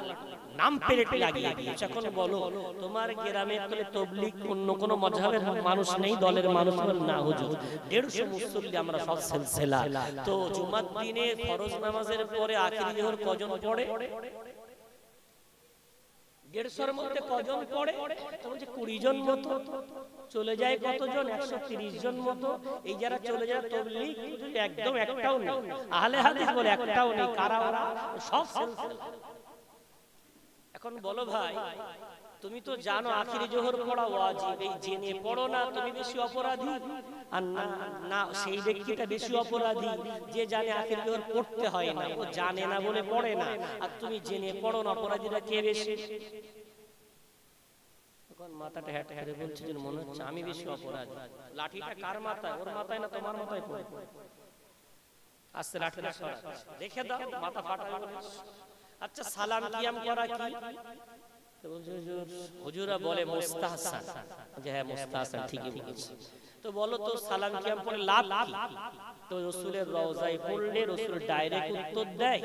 নাম পেরেট লাগিয়ে দিয়েছো। এখন বলো তোমার গ্রামে তাবলীগ অন্য কোনো মাযহাবের মানুষ নেই, দলের মানুষ না? হুজুর 150 মুসল্লি আমরা সব সিলসিলা। তো জুমার দিনে ফরজ নামাজের পরে আখিরি জোহর কজন পড়ে? 150 এর মধ্যে কজন পড়ে? তো বলছে 20 জন মতো। চলে যায় কতজন? 130 জন মতো। এই যারা চলে যায় তাবলীগ একদম একটাও নেই, আহলে হাদিস বলে একটাও নেই। কারা ওরা? সব সিলসিলা। এখন বলো ভাই, তুমি তো জানো আখিরি জোহর পড়া ওয়াজিব, এই জেনে পড়ো না তুমি বেশি অপরাধী, আর না সেই ব্যক্তিটা বেশি অপরাধী যে জানে আখিরি জোহর পড়তে হয় না, ও জানে না বলে পড়ে না, আর তুমি জেনে পড়ো না, অপরাধীরা কে বেশি? তখন মাথাটা হ্যাট করে বলছে যে মনে হচ্ছে আমি বেশি অপরাধী। লাঠিটা কার মাথায়? ওর মাথায় না তোমার মাথায় পড়ে? আস্তে লাঠিটা সরা, দেখে দাও মাথা ফাটাবে বলে। আচ্ছা সালাম কিয়াম করা কি? তো বলছে হুজুরা বলে মুস্তাহসান। যে হ্যাঁ মুস্তাহসান, ঠিকই বলেছে। তো বলো তো সালাম কিয়াম পড়ে লাভ কি? তো রাসূলের রওজায় পড়লে রাসূল ডাইরেক্ট উত্তর দেয়,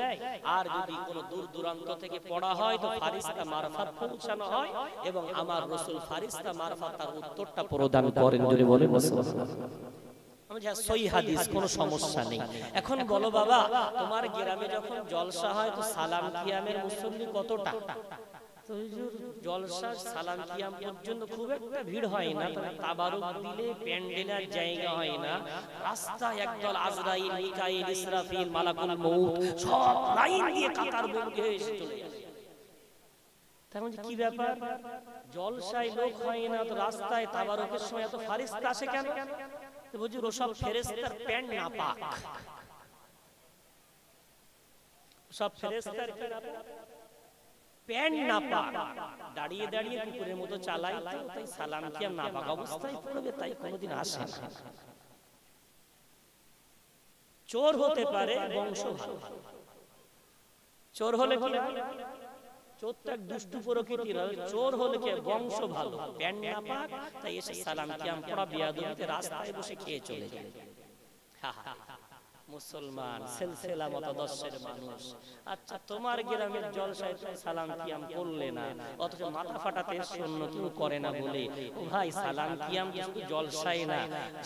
আর যদি কোনো দূর দূরান্ত থেকে পড়া হয় তো ফারিস্তা মারফত পৌঁছানো হয় এবং আমার রাসূল ফারিস্তা মারফত তার উত্তরটা প্রদান করেন। যদি বলে সহিহ হাদিস, কোনো সমস্যা নেই। এখন বলো বাবা, তোমার গ্রামে যখন জলসা হয় তো সালাম কিয়ামের মুসল্লি কতটা? তো হুজুর জলসা সালাম কিয়াম পর্যন্ত খুব একটা ভিড় হয় না, তবে তাবারুক দিলে প্যান্ডেলের জায়গা হয় না, রাস্তায় একদল আজরাইল, মিকাইল, ইসরাফিল, মালাকুল মউত সব লাইন দিয়ে কাতার বন্ধ হয়ে এসে চলে যায়। তার মানে কি ব্যাপার? জলসায় লোক হয় না তো রাস্তায় তাবারুকের সময় এত ফারিস্তা আসে কেন? তো হুজুর ওসব ফেরেশতার প্যান্ট নাপাক, সব ফেরেশতার কি নাপাক? প্যান্ট নাপাক, দাঁড়িয়ে দাঁড়িয়ে কুকুরের মতো চালায়, তাই সালাম কিয়াম নাপাক অবস্থায় পড়বে, তাই কোনোদিন আসে না। চোর হতে পারে, বংশ ভালো। চোর হলে কি? চোর তো এক দুষ্টু প্রকৃতির, চোর হলে কি বংশ ভালো, প্যান্ট নাপাক, তাই এসে সালাম কিয়াম পড়া বিয়াদবিতে রাস্তায় বসে খেয়ে চলে যায়। মুসলমান সিলসিলা মতাদর্শের মানুষ। আচ্ছা তোমার গ্রামের জলসায় সালাম কিয়াম করলে না, অথচ মাথা ফাটাতে শূন্য কেউ করে না বলে, ও ভাই সালাম কিয়াম শুধু জলসায় না,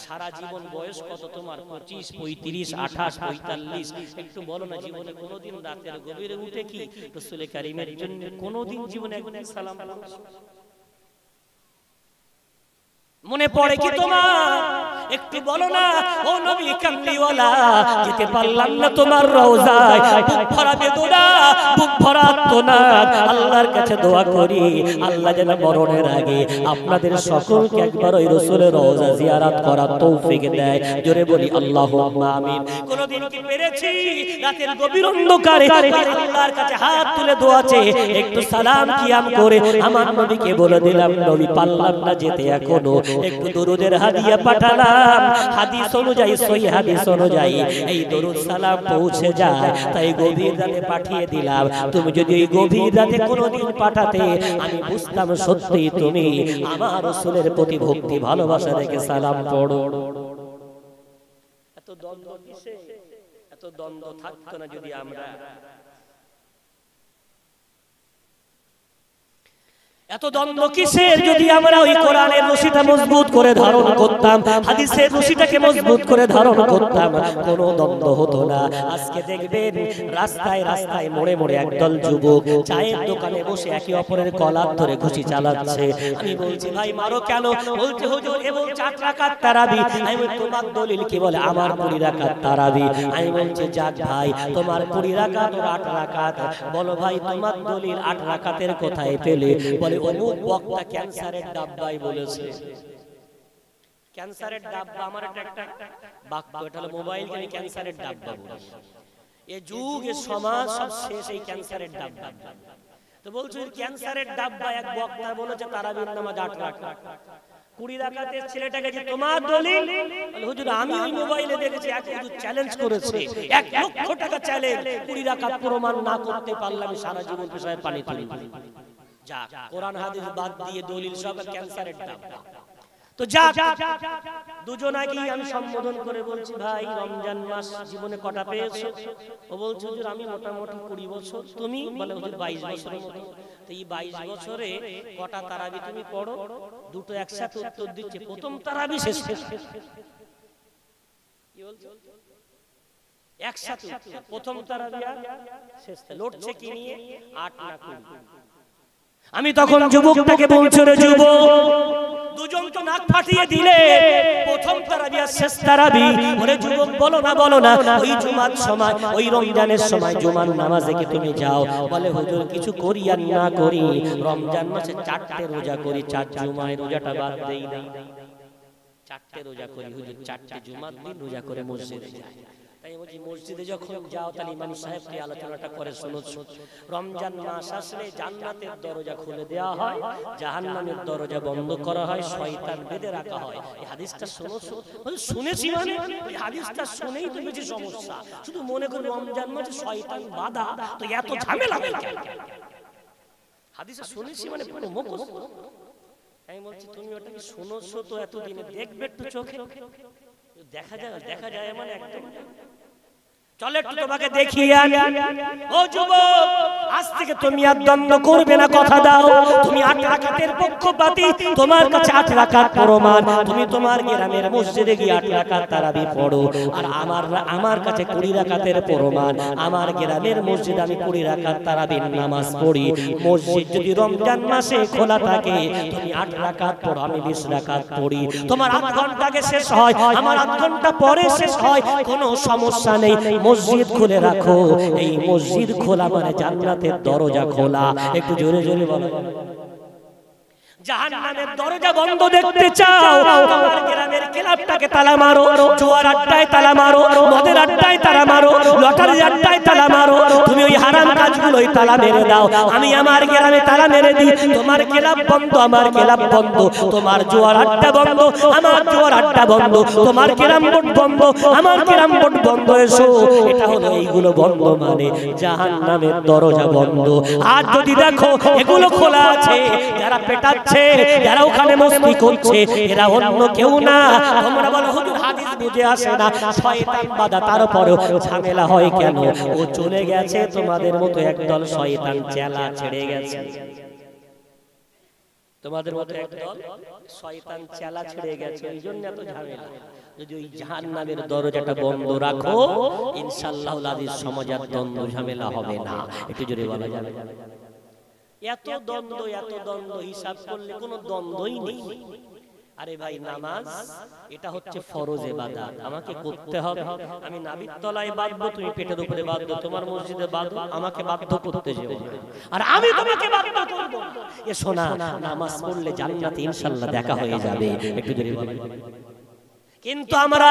সারা জীবন বয়স কত তোমার? 25, 35, 28, 45? একটু বলো না, জীবনে কোনোদিন রাতের গভীরে উঠে কি রাসূল কারীমের জন্য কোনোদিন জীবনে একদিন সালাম পড়েছো? মনে পড়ে কি তোমার? একটু বলো না, ও নবী কামলিওয়ালা, যেতে পারলাম না তোমার রওজায়, বুক ভরা বেদনা, বুক ভরা আর্তনাদ, আল্লাহর কাছে দোয়া করি আল্লাহ যেন মরণের আগে আপনাদের সকলকে একবার ওই রাসূলের রওজা জিয়ারত করার তৌফিক দেয়। জোরে বলি আল্লাহুম্মা আমিন। কোনদিন কি পেরেছি রাতের গভীর অন্ধকারে আল্লাহর কাছে হাত তুলে দোয়া চেয়ে একটু সালাম কিয়াম করে আমার নবীকে বলে দিলাম, নবী পারলাম না যেতে, এখনো একটু দরুদের হাদিয়া পাঠালাম, হাদিস অনুযায়ী সহিহ হাদিস অনুযায়ী এই দরুদ সালাম পৌঁছে যায়, তাই গভীর রাতে পাঠিয়ে দিলাম। তুমি যদি এই গভীর রাতে কোনোদিন পাঠাতে, আমি বুঝতাম সত্যি তুমি আমার রাসূলের প্রতি ভক্তি ভালোবাসা রেখে সালাম পড়ো। এত দ্বন্দ্ব কিসে? এত দ্বন্দ্ব থাকতো না যদি আমরা, এত দ্বন্দ্ব কিসের যদি আমরা ওই কোরআনের রশিটা মজবুত করে ধারণ করতাম, হাদিসের রশিটাকে মজবুত করে ধারণ করতাম, কোনো দ্বন্দ্ব হতো না। আজকে দেখবেন রাস্তায় রাস্তায় মোড়ে মোড়ে একদল যুবক চায়ের দোকানে বসে একে অপরের কলার ধরে ঘুষি চালাচ্ছে। আমি বলছি ভাই মারো কেন? বলছে হুজুর এ বলছে 8 রাকাত তারাবি। আমি বলছি তোমার দলিল কি? বলে আমার 20 রাকাত তারাবি। আমি বলছি যাক ভাই, তোমার 20 রাকাত আর 8 রাকাত, বলো ভাই তোমার দলিল 8 রাকাতের কোথায় পেলে? বলে অমুক বক্তা ক্যান্সারের ডাব্বাই বলেছে। ক্যান্সারের ডাব্বা আমার একটা বাক্য, এটা হলো মোবাইল কে ক্যান্সারের ডাব্বা বলেছে। এই যুগ এই সমাজ সব শেষ এই ক্যান্সারের ডাব্বা। তো বলছো ক্যান্সারের ডাব্বা এক বক্তা বলেছে তারাবির নামাজ 8 রাকাত। 20 রাকাতের ছেলেটাকে যে তোমার দলিল, বলে হুজুর আমি ওই মোবাইলে দেখেছি, এক হুজুর চ্যালেঞ্জ করেছে 1 লক্ষ টাকা চ্যালেঞ্জ, 20 রাকাত প্রমাণ না করতে পারলে আমি সারা জীবন পেশায় পানি তুলব। যা কোরআন হাদিস বাদ দিয়ে দলিল সব ক্যান্সারের ডাক্তার। তো যা দুজনাকে আমি সম্বোধন করে বলছি, ভাই রমজান মাস জীবনে কটা পেয়েছো? ও বলছে হুজুর আমি মোটামুটি 20 বছর। তুমি? বলে হুজুর 22 বছরের মতো। তো এই 22 বছরে কটা তারাবি তুমি পড়ো? দুটো একসাথে উত্তর দিচ্ছে, প্রথম তারাবি শেষ। কি বলছো? একসাথে প্রথম তারাবি আর শেষ। লড়ছে কি নিয়ে? 8 না 20। আমি তখন যুবকটাকে বলছি, রে যুবক, দুজন তো নাক ফাটিয়ে দিলে, প্রথম তারাবি আর শেষ তারাবি। ওরে যুবক, বলো না ওই জুমার সময়, ওই রমজানের সময় জুমার নামাজে কি তুমি যাও? বলে হুজুর কিছু করি আর না করি, রমজান মাসে 4টে রোজা করি, 4 জুমায় রোজাটা বাদ দেই না। 4টে রোজা করি হুজুর, 4টে জুমার দিন রোজা করে মসজিদে যাই। তাই বলছি মসজিদে যখন যাও তাহলে ইমাম সাহেবকে আলোচনাটা করে শোনো। রমজান মাস আসলে জান্নাতের দরজা খুলে দেওয়া হয়, জাহান্নামের দরজা বন্ধ করা হয়, শয়তান বেঁধে রাখা হয়। এই হাদিসটা শুনেছি, মানে এই হাদিসটা শুনেই তো বেশি সমস্যা। শুধু মনে করো রমজান মাসে শয়তান বাধা, তো এত ঝামেলা কেন? হাদিসটা শুনেছি মানে পুরো মুখস্থ। আমি বলছি তুমি ওটা কি শুনেছো তো এতদিনে, দেখবে একটু চোখে, দেখা যায় মানে একদম। চলে একটু তোমাকে দেখিয়ে আনি। ও যুবক, আজ থেকে তুমি আর দ্বন্দ্ব করবে না, কথা দাও। তুমি 8 রাকাতের পক্ষপাতী, তোমার কাছে 8 রাকাত প্রমাণ। তুমি তোমার গ্রামের মসজিদে গিয়ে 8 রাকাত তারাবি পড়ো, আর আমার কাছে 20 রাকাতের প্রমাণ। আমার গ্রামের মসজিদে আমি 20 রাকাত তারাবির নামাজ পড়ি। মসজিদ যদি রমজান মাসে খোলা থাকে, তুমি 8 রাকাত পড়ো, আমি 20 রাকাত পড়ি। তোমার 8 ঘন্টা আগে শেষ হয়, আমার 8 ঘন্টা পরে শেষ হয়, কোনো সমস্যা নেই। মসজিদ খুলে রাখো। এই মসজিদ খোলা মানে জান্নাতের দরজা খোলা। একটু জোরে জোরে বলো। জাহান্নামের দরজা বন্ধ দেখতে চাও? তোমার গ্রামের ক্লাবটাকে তালা মারো, জুয়ার আড্ডায় তালা মারো, মদের আড্ডায় তালা মারো, লটারির আড্ডায় তালা মারো। তুমি ওই হারাম কাজগুলোই তালা মেরে দাও। আমি আমার গ্রামে তালা মেরে দিই, তোমার ক্লাব বন্ধ, আমার ক্লাব বন্ধ। তোমার জুয়ার আড্ডা বন্ধ, আমার জুয়ার আড্ডা বন্ধ। তোমার ক্যারাম বোর্ড বন্ধ, আমার ক্যারাম বোর্ড বন্ধ। এসো, এটা হলো এইগুলো বন্ধ মানে জাহান্নামের দরজা বন্ধ। আর যদি দেখো এগুলো খোলা আছে, যারা পেটাচ্ছে, যারা ওখানে মস্তি করছে, এরা অন্য কেউ না। তোমরা বলো হুজুর হাদিস বুঝে আসে না, শয়তান বাধা, তারপরেও ঝামেলা হয় কেন? ও চলে গেছে, তোমাদের মতো একদল শয়তান চেলা ছেড়ে গেছে। তোমাদের মতো একদল শয়তান চেলা ছেড়ে গেছে, এই জন্য এত ঝামেলা। যদি ওই জাহান্নামের দরজাটা বন্ধ রাখো, ইনশাআল্লাহ আল্লাহর সমাজ আর দ্বন্দ্ব ঝামেলা হবে না। একটু জোরে বলা যাবে? এত দ্বন্দ্ব হিসাব করলে কোনো দ্বন্দ্বই নেই। আরে ভাই, নামাজ এটা হচ্ছে ফরজ ইবাদত, আমাকে করতে হবে। আমি নাভির তলায় বাঁধবো, তুমি পেটের উপরে বাঁধবো, তোমার মসজিদে বাঁধবো, আমাকে বাধ্য করতে যেও না। আর আমি তোমাকে বাধ্য করব। এ শোনা, নামাজ পড়লে জান্নাতে ইনশাআল্লাহ দেখা হয়ে যাবে। একটু জোরে বলেন। কিন্তু আমরা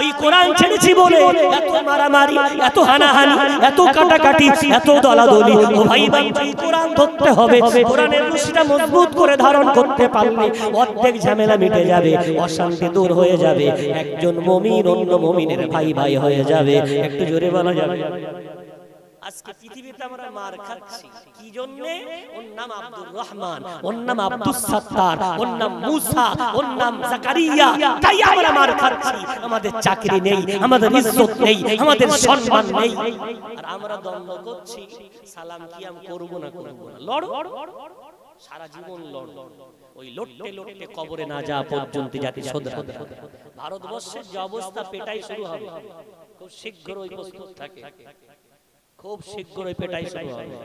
ওই কোরআন ছেড়েছি বলে এত মারামারি, এত হানাহানি, এত কাটাকাটি, এত দলাদলি। ও ভাই ভাই, কোরআন ধরতে হবে। কোরআনের রশিটা মজবুত করে ধারণ করতে পারলে অর্ধেক ঝামেলা মিটে যাবে, অশান্তি দূর হয়ে যাবে। একজন মুমিন অন্য মুমিনের ভাই ভাই হয়ে যাবে। একটু জোরে বলা যাবে? আজকে পৃথিবীতে আমরা মার খাচ্ছি কি জন্য? ওর নাম আব্দুর রহমান, ওর নাম আব্দুস সাত্তার, ওর নাম মুসা, ওর নাম জাকারিয়া। তাই আমরা মার খাচ্ছি। আমাদের চাকরি নেই, আমাদের ইজ্জত নেই, আমাদের সম্মান নেই। আর আমরা দ্বন্দ্ব করছি, সালাম কিয়াম করব না করব না, লড়ো সারা জীবন লড়ো। ওই লড়তে লড়তে কবরে না যাওয়া পর্যন্ত জাতি শোধরাবে। ভারতবর্ষের যে অবস্থা, পেটাই শুরু হবে খুব শীঘ্রই, প্রস্তুত থাকে। খুব শীঘ্রই পেটাই শুরু হবে।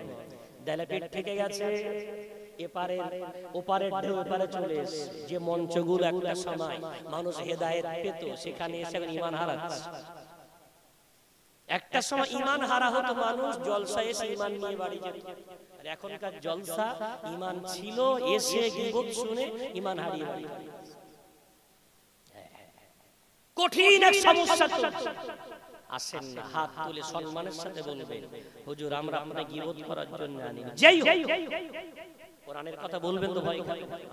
দেলে পেট থেকে গেছে, এপারে ওপারে ঢেউ এপারে চলে এসে যে মঞ্চগুলো একটা সময় মানুষ হেদায়েত পেত, সেখানে এসে ঈমান হারাচ্ছে। একটা সময় ঈমান হারা হতো মানুষ, জলসা এসে ঈমান নিয়ে বাড়ি যেত। আর এখনকার জলসা ঈমান ছিল, এসে গীবত শুনে ঈমান হারিয়ে বাড়ি। কঠিন এক সমস্যা চলছে। আসেন না, হাত তুলে সম্মানের সাথে বলবেন, হুজুর আমরা আপনাকে গীবত করার জন্য আনি না। যেই হোক, কোরআনের কথা বলবেন তো ভাই,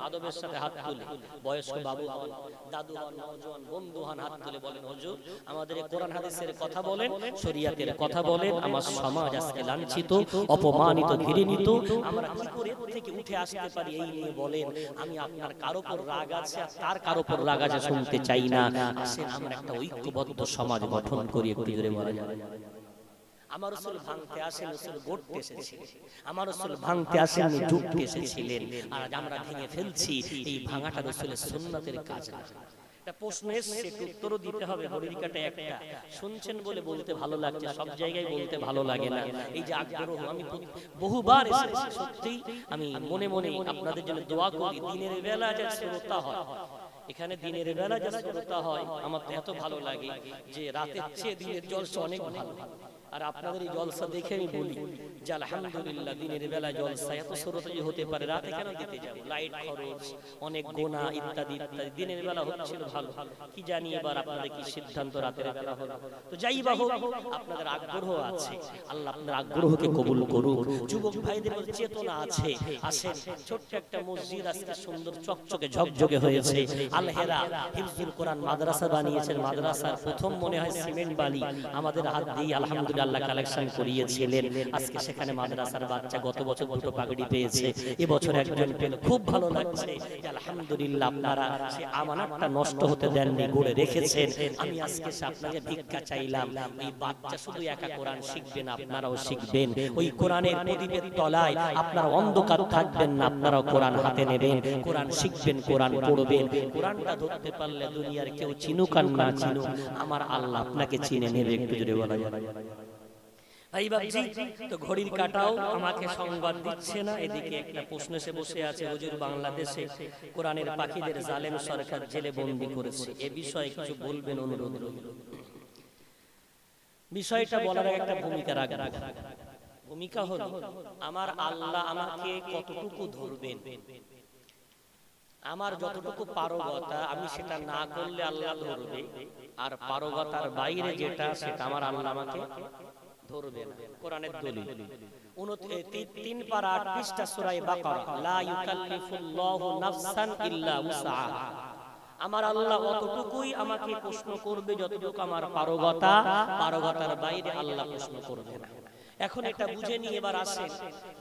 আদবের সাথে হাত তুলে, বয়স্ক বাবু হন, দাদু হন, নওজোয়ান বন্ধু হন, হাত তুলে বলেন হুজুর আমাদের এই কোরআন হাদিসের কথা বলেন, শরীয়তের কথা বলেন। আমার সমাজ আজকে লাঞ্ছিত, অপমানিত, ঘৃণিত, আমরা কি করে এর থেকে উঠে আসতে পারি এই নিয়ে বলেন। আমি আপনার কারো উপর রাগ আছে আর তার কারো উপর রাগ আছে শুনতে চাই না। আসেন আমরা একটা ঐক্যবদ্ধ সমাজ গঠন করি, একটু জোরে বলা যায়। আমার রাসূল ভাঙতে আসেন, রাসূল গড়তে এসেছিলেন। আমার রাসূল ভাঙতে আসেন, জুটতে এসেছিলেন। আর আজ আমরা ভেঙে ফেলছি, এই ভাঙাটা রাসূলের সুন্নাতের কাজ না। একটা প্রশ্ন এসেছে, উত্তরও দিতে হবে। হরিকাটা একটা শুনছেন বলে বলতে ভালো লাগছে, সব জায়গায় বলতে ভালো লাগে না। এই যে আগ্রহ, আমি বহুবার এসেছি, সত্যি আমি মনে মনে আপনাদের জন্য দোয়া করি। দিনের বেলা যে শ্রোতা হয় এখানে, দিনের বেলা যে শ্রোতা হয়, আমার এত ভালো লাগে যে রাতের চেয়ে দিনের জলসা অনেক ভালো। আর আপনাদের এই জলসা দেখে আমি বলি যে আলহামদুলিল্লাহ, দিনের বেলা জলসা এত শ্রোতা যে হতে পারে, রাতে কেন দিতে যাব? লাইট খরচ, অনেক গোনা ইত্যাদি ইত্যাদি। দিনের বেলা হচ্ছিল ভালো, কি জানি এবার আপনাদের কি সিদ্ধান্ত রাতের বেলা হলো। তো যাই বা হোক, আপনাদের আগ্রহ আছে, আল্লাহ আপনার আগ্রহকে কবুল করুক। যুবক ভাইদের মধ্যে চেতনা আছে, আসেন ছোট্ট একটা মসজিদ আজকে সুন্দর চকচকে ঝকঝকে হয়েছে। আল হেরা হিফজুল কোরআন মাদ্রাসা বানিয়েছেন। মাদ্রাসার প্রথম মনে হয় সিমেন্ট বালি আমাদের হাত দিয়ে আলহামদুলিল্লাহ আল্লাহ কালেকশন করিয়েছিলেন। আজকে সেখানে মাদ্রাসার বাচ্চা গত বছর দুটো পাগড়ি পেয়েছে, এবছর একজন পেল, খুব ভালো লাগছে। আলহামদুলিল্লাহ, আপনারা সেই আমানতটা নষ্ট হতে দেননি, গড়ে রেখেছেন। আমি আজকে আপনাকে ভিক্ষা চাইলাম, এই বাচ্চা শুধু একা কোরআন শিখবেন, আপনারাও শিখবেন। ওই কোরআনের প্রদীপের তলায় আপনারা অন্ধকার থাকবেন না, আপনারাও কোরআন হাতে নেবেন, কোরআন শিখবেন, কোরআন পড়বেন। কোরআনটা ধরতে পারলে দুনিয়ার কেউ চিনুক আর না চিনুক, আমার আল্লাহ আপনাকে চিনে নেবে, একটু জোরে বলা যায়। ভাই বাবজি, তো ঘড়ির কাটাও আমাকে সংবাদ দিচ্ছে না। এদিকে একটা প্রশ্ন এসে বসে আছে, হুজুর বাংলাদেশে কোরআনের পাখিদের জালেম সরকার জেলে বন্দী করেছে, এ বিষয়ে কিছু বলবেন, অনুরোধ রইল। বিষয়টা বলার একটা ভূমিকা রাখা, ভূমিকা হলো আমার আল্লাহ আমাকে কতটুকু ধরবেন, আমার যতটুকু পারগতা আমি সেটা না করলে আল্লাহ ধরবে, আর পারগতার বাইরে যেটা সেটা আমার আল্লাহ আমাকে ধরবে না। কোরআনের দলিল ৩ পারা ৮ পৃষ্ঠা সূরা বাকারা, লা ইউকাল্লিফুল্লাহু নাফসান ইল্লা উসআহা। আমার আল্লাহ অতটুকুই আমাকে প্রশ্ন করবে যতটুকু আমার পারগতা, পারগতার বাইরে আল্লাহ প্রশ্ন করবে না। এখন এটা বুঝে নিয়ে এবার আসেন,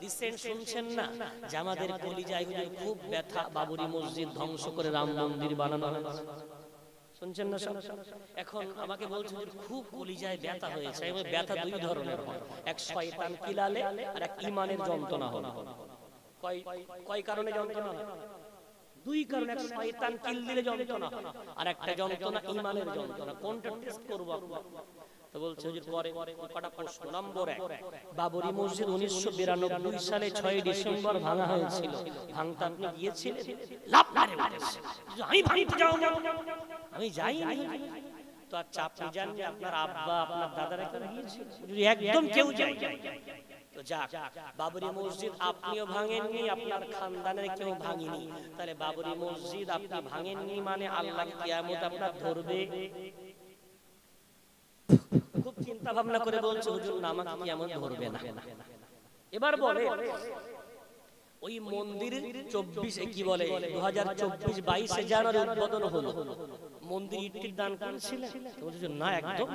রিসেন্ট শুনছেন না যে আমাদের কলিজায় হুজুর খুব ব্যথা, বাবরি মসজিদ ধ্বংস করে রাম মন্দির বানানো হয়েছে, শুনছেন না? এখন আমাকে বলছে খুব কলিজায় ব্যথা হয়েছে। এবং ব্যথা দুই ধরনের হয়, এক শয়তান কিলালে আর এক ঈমানের যন্ত্রণা হয়। কয় কারণে যন্ত্রণা হয়? দুই কারণে, এক শয়তান কিল দিলে যন্ত্রণা হয়, আর একটা যন্ত্রণা ঈমানের যন্ত্রণা। কোনটা টেস্ট করব আপনারা? তো বলছে হুজুর পরে কটা প্রশ্ন। নম্বর ১, বাবরি মসজিদ ১৯৯২ সালে ৬ ডিসেম্বর ভাঙা হয়েছিল, ভাঙতে আপনি গিয়েছিলেন? লাভ মারে বলেছে আমি ভাঙতে যাব না, আমি যাইনি। তো আচ্ছা, আপনি জানেন আপনার আব্বা আপনার দাদারা কেন গিয়েছিল? একদম কেউ যায়। তো যাক, বাবরি মসজিদ আপনিও ভাঙেননি, আপনার খানদানের কেউ ভাঙেনি, তাহলে বাবরি মসজিদ আপনি ভাঙেননি মানে আল্লাহ কিয়ামত আপনার ধরবে। খুব চিন্তা ভাবনা করে বলছে হুজুর না, আমাকে কিয়ামত ধরবে না। এবার বলে ওই মন্দির ২৪ কি বলে ২০২৪-২২ জানুয়ারি উদ্বোধন হলো, মন্দির ইটির দান করেছিলেন? বলছে না, একদম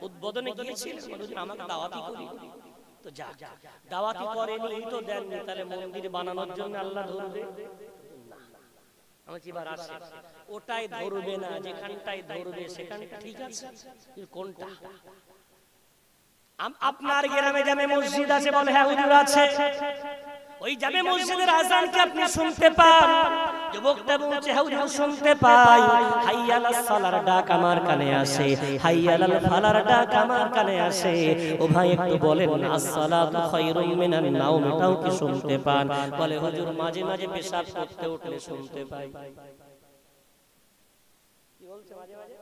উদ্বোধনে গিয়েছিলেন, আমাকে দাওয়াতি করি। তো যাক, দাওয়াতি করেনি, এই তো দেননি, তাহলে মন্দির বানানোর জন্য আল্লাহ ধরবে না। আমাকে এবার আসে, ওটাই ধরবে না, যেখানটাই ধরবে সেখানটা ঠিক আছে। কোনটা? আপনার গ্রামে জামে মসজিদ আছে? বলে হ্যাঁ হুজুর আছে। ওই জামে মসজিদের আযান কি আপনি শুনতে পান? যুবকটা বলছে হ্যাঁ হুজুর শুনতে পাই। হাইয়া আলাস সালার ডাক আমার কানে আসে, হাইয়া আলাল ফালার ডাক আমার কানে আসে। ও ভাই একটু বলেন না, আসসালাতু খায়রুম মিনান নাওম এটাও কি শুনতে পান? বলে হুজুর মাঝে মাঝে পেশাব করতে উঠলে শুনতে পাই। কি বলছে? মাঝে মাঝে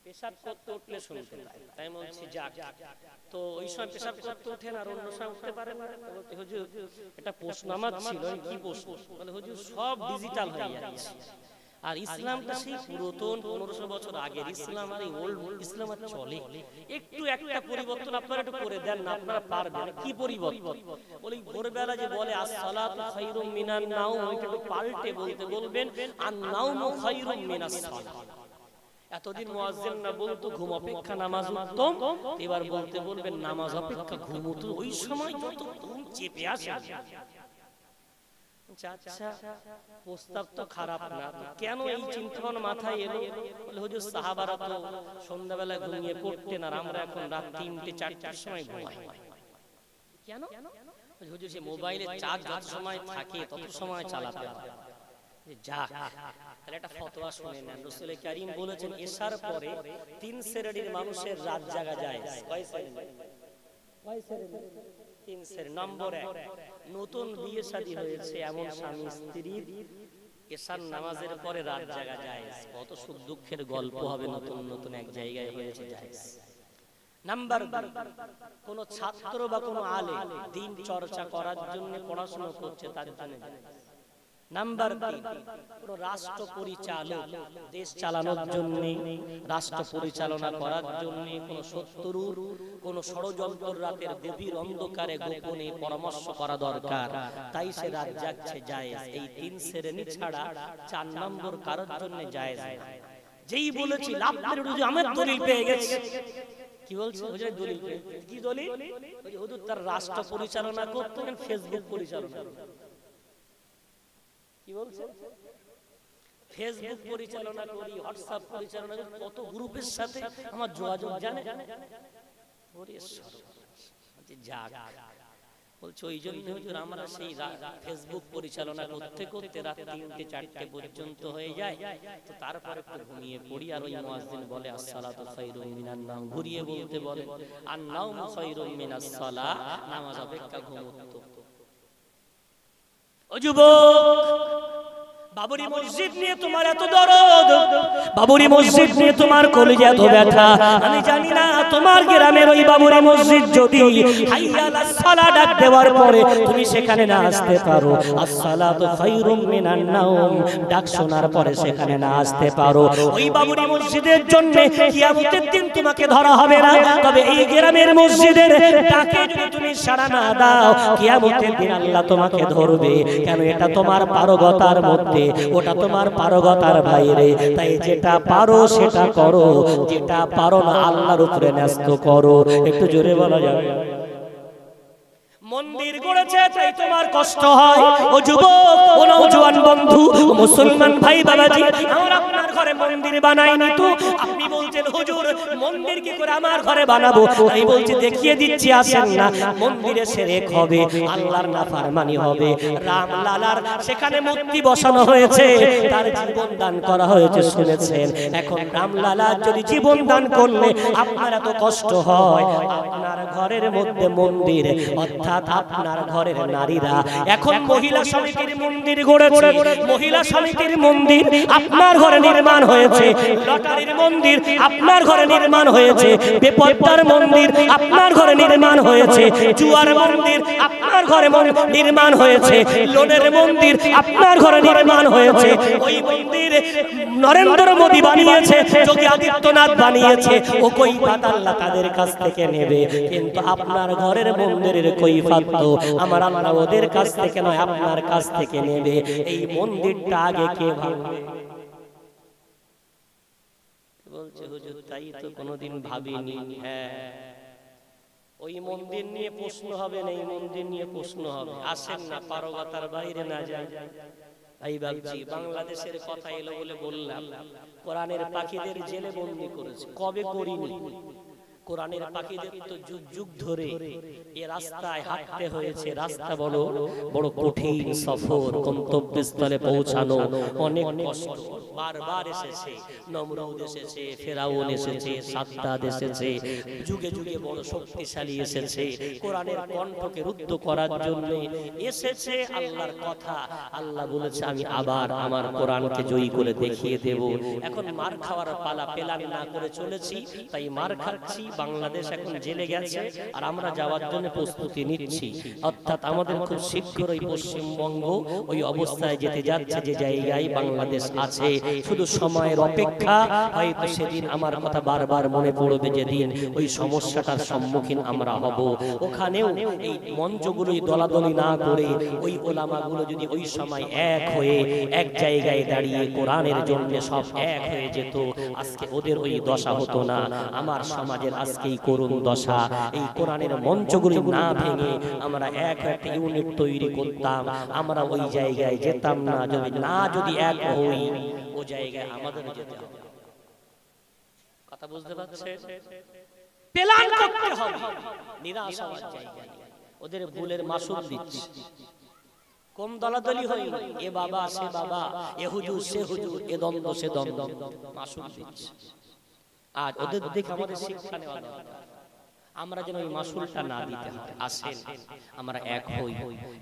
পেশাব করতে উঠলে শুনতে পাই। তাই বলছি যাক, তো ওই সময় পেশাব করতে ওঠেন আর অন্য সময় উঠতে পারেন না? বলতে হুজুর এটা প্রশ্ন আমার ছিল। কি প্রশ্ন? বলে হুজুর সব ডিজিটাল হয়ে যাচ্ছে, আর ইসলামটা সেই পুরাতন 1500 বছর আগের ইসলাম, আর এই ওল্ড ইসলাম আর চলে। একটু একটা পরিবর্তন আপনারা একটু করে দেন না, আপনারা পারবেন। কি পরিবর্তন? বলি ভোরবেলা যে বলে as-সালাতু খায়রুম মিনান নাওম, ওইটা একটু পাল্টে বলতে বলবেন আন-নাওমু খায়রুম মিনাস সালাত। এতদিন মুয়াজ্জিন না বলতো ঘুম অপেক্ষা নামাজ উত্তম, এবার বলতে বলবেন নামাজ অপেক্ষা ঘুম উত্তম। ওই সময় যত ঘুম চেপে আসে। আচ্ছা, প্রস্তাব তো খারাপ না, কেন এই চিন্তা ভাবনা মাথায় এলো? বলে হুজুর সাহাবারা তো সন্ধ্যাবেলা ঘুমিয়ে পড়তেন, আর আমরা এখন রাত 3টে 4টার সময় ঘুমাই। কেন? হুজুর সে মোবাইলে চার্জ যত সময় থাকে তত সময় চালাতে হয়। যা, তাহলে একটা ফতোয়া শুনে নেন। রাসূল কারীম বলেছেন এশার পরে 3 শ্রেণীর মানুষের রাত জাগা যায়। কয় শ্রেণী? 3 শ্রেণী। নম্বর 1, নতুন বিয়ে শাদী হয়েছে এমন স্বামী স্ত্রীর এশার নামাজের পরে রাত জাগা যায়। কত সুখ দুঃখের গল্প হবে, নতুন নতুন এক জায়গায় হয়েছে যায়। নাম্বার 2, কোন ছাত্র বা কোন আলেম দিন চর্চা করার জন্য পড়াশোনা করছে তার জন্য। নাম্বার 3, কোন রাষ্ট্র পরিচালক দেশ চালানোর জন্য, রাষ্ট্র পরিচালনা করার জন্য কোন শত্রুর কোন ষড়যন্ত্র রাতের গভীর অন্ধকারে গোপনে পরামর্শ করা দরকার, তাই সে রাত জাগছে জায়েজ। এই 3 শ্রেণী ছাড়া 4 নম্বর কারোর জন্য জায়েজ না। যেই বলেছি লাভের রুজু আমার দলিল পেয়ে গেছে। কি বলছে? হুজুর দলিল পেয়ে। কি দলিল? হুজুর তার রাষ্ট্র পরিচালনা করতেন, ফেসবুক পরিচালনা করতেন। কি বলছে? ফেসবুক পরিচালনা করি, হোয়াটসঅ্যাপ পরিচালনা করি, কত গ্রুপের সাথে আমার যোগাযোগ জানে। ওরে সর্বনাশ, যা বলছে ওই জন্য হুজুর আমরা সেই ফেসবুক পরিচালনা করতে করতে রাত 3টে 4টে পর্যন্ত হয়ে যায়, তো তারপর একটু ঘুমিয়ে পড়ি। আর ওই মুয়াজ্জিন বলে as-সালাতু খায়রুম মিনান নাওম, ঘুরিয়ে বলতে বলে আন-নাওমু খায়রুম মিনাস সালাহ, নামাজ অপেক্ষা ঘুম উত্তম। ও যুবক, বাবরি মসজিদ নিয়ে তোমার এত দরদ, বাবরি মসজিদ নিয়ে তোমার কলিজা এত ব্যথা, আমি জানি না তোমার গ্রামের ওই বাবরি মসজিদ যদি হাইয়া আলাস সালাহ ডাক দেওয়ার পরে তুমি সেখানে না আসতে পারো, as-সালাতু খায়রুম মিনান নাওম ডাক শোনার পরে সেখানে না আসতে পারো, ওই বাবরি মসজিদের জন্য কিয়ামতের দিন তোমাকে ধরা হবে না। তবে এই গ্রামের মসজিদের ডাকে যদি তুমি সাড়া না দাও, কিয়ামতের দিন আল্লাহ তোমাকে ধরবে। কেন? এটা তোমার পারগতার মধ্যে, ওটা তোমার পারগতার বাইরে। তাই যেটা পারো সেটা করো, যেটা পারো না আল্লাহর উপরে ন্যস্ত করো। একটু জোরে বলা যাবে? মন্দির গড়েছে তাই তোমার কষ্ট হয়। ও যুবক, ও নওজোয়ান বন্ধু, ও মুসলমান ভাই বাবাজি, আমরা আপনার ঘরে মন্দির বানাইনি তো। আপনি বলছেন হুজুর মন্দির কি করে আমার ঘরে বানাবো? আমি বলছি দেখিয়ে দিচ্ছি, আসেন না। মন্দিরে শিরক হবে, আল্লাহর নাফরমানি হবে। রামলালার সেখানে মূর্তি বসানো হয়েছে, তার জীবন দান করা হয়েছে শুনেছেন। এখন রামলালা যদি জীবন দান করলে আপনার এত কষ্ট হয়, আপনার ঘরের মধ্যে মন্দির, অর্থাৎ আপনার ঘরের নারীরা এখন মহিলা সমিতির মন্দির গড়েছে, মহিলা সমিতির মন্দির আপনার ঘরে নির্মাণ হয়েছে, লটারির মন্দির আপনার ঘরে নির্মাণ হয়েছে, বেপরদার মন্দির আপনার ঘরে নির্মাণ হয়েছে, জুয়ার মন্দির আপনার ঘরে নির্মাণ হয়েছে, লোনের মন্দির আপনার ঘরে নির্মাণ হয়েছে। ওই মন্দির নরেন্দ্র মোদী বানিয়েছে, যোগী আদিত্যনাথ বানিয়েছে, ও কৈফিয়ত আল্লাহ তাদের কাছ থেকে নেবে। কিন্তু আপনার ঘরের মন্দিরের কৈফিয়ত আমার আল্লাহ ওদের কাছ থেকে নয়, আপনার কাছ থেকে নেবে। এই মন্দিরটা আগে কে ভাববে? বলছে হুজুর তাই তো কোনোদিন ভাবিনি। হ্যাঁ, ওই মন্দির নিয়ে প্রশ্ন হবে না, এই মন্দির নিয়ে প্রশ্ন হবে। আসেন না, পারগতার বাইরে না যাই। এই ভাবছি বাংলাদেশের কথা এলো বলে বললাম, কোরআনের পাখিদের জেলে বন্দী করেছে। কবে করিনি? কোরআনের পাখিদের তো যুগ যুগ ধরে এই রাস্তায় হাঁটতে হয়েছে। রাস্তা বলো বড় কঠিন সফর, গন্তব্যস্থলে পৌঁছানো অনেক কষ্ট। বারবার এসেছে, নমরুদ এসেছে, ফেরাউন এসেছে, সাদ্দাত এসেছে, যুগে যুগে বড় শক্তিশালী এসেছে। কোরআনের কণ্ঠকে রুদ্ধ করার জন্য এসেছে আল্লাহর কথা। আল্লাহ বলেছে আমি আবার আমার কোরআনকে জয়ী করে দেখিয়ে দেব। এখন মার খাওয়ার পালা পেলাম না করে চলেছি, তাই মার খাচ্ছি, বাংলাদেশ এখন জেলে গেছে আর আমরা যাওয়ার জন্য প্রস্তুতি নিচ্ছি, অর্থাৎ আমাদের খুব শীঘ্রই পশ্চিমবঙ্গ ওই অবস্থায় যেতে যাচ্ছে যে জায়গায় বাংলাদেশ আছে, শুধু সময়ের অপেক্ষা। হয়তো সেদিন আমার কথা বারবার মনে পড়বে, যেদিন ওই সমস্যাটার সম্মুখীন আমরা হব। ওখানেও এই মঞ্চগুলোই দলাদলি না করে ওই ওলামাগুলো যদি ওই সময় এক হয়ে এক জায়গায় দাঁড়িয়ে কোরআনের জন্য সব এক হয়ে যেত, আজকে ওদের ওই দশা হতো না। আমার সমাজের আজকেই করুণ দশা। এই কোরআনের মঞ্চগুলো না ভেঙে আমরা এক একটা ইউনিট তৈরি করতাম, আমরা ওই জায়গায় যেতাম না। যদি এক হই, ও জায়গায় আমাদের যেতে হবে। কথা বুঝতে পারছেন? প্ল্যান করতে হবে, নিরাশ হওয়ার জায়গা নেই। ওদের ভুলের মাসুল দিচ্ছি, কম দলাদলি হয়নি, এ বাবা সে বাবা, এ হুজুর সে হুজুর, এ দ্বন্দ্ব সে দ্বন্দ্ব, মাসুল দিচ্ছি। আজ ওদের দেখে আমাদের শিক্ষা নেওয়া দরকার, আমরা যেন ওই মাসুলটা না দিতে হয়। আসেন আমরা এক হই,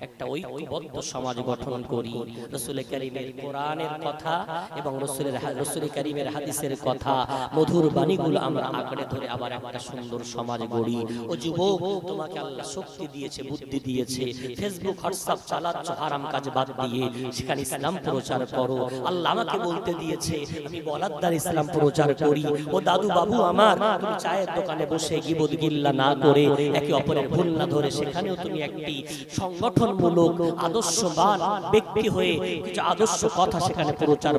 একটা ঐক্যবদ্ধ সমাজ গঠন করি। রাসূল কারীমের কোরআনের কথা এবং রাসূল কারীমের হাদিসের কথা, মধুর বাণীগুলো আমরা আঁকড়ে ধরে আবার একটা সুন্দর সমাজ গড়ি। ও যুবক, তোমাকে আল্লাহ শক্তি দিয়েছে, বুদ্ধি দিয়েছে, ফেসবুক হোয়াটসঅ্যাপ চালাচ্ছ হারাম কাজ বাদ দিয়ে, সেখানে ইসলাম প্রচার করো। আল্লাহ আমাকে বলতে দিয়েছে আমি বলার দ্বারা ইসলাম প্রচার করি। ও দাদু বাবু আমার, তুমি চায়ের দোকানে বসে গিবত গিল্লা না করে, একে অপরের ভুল না ধরে, সেখানেও তুমি একটি সংগঠনমূলক আদর্শবান ব্যক্তি হয়ে কিছু আদর্শ কথা সেখানে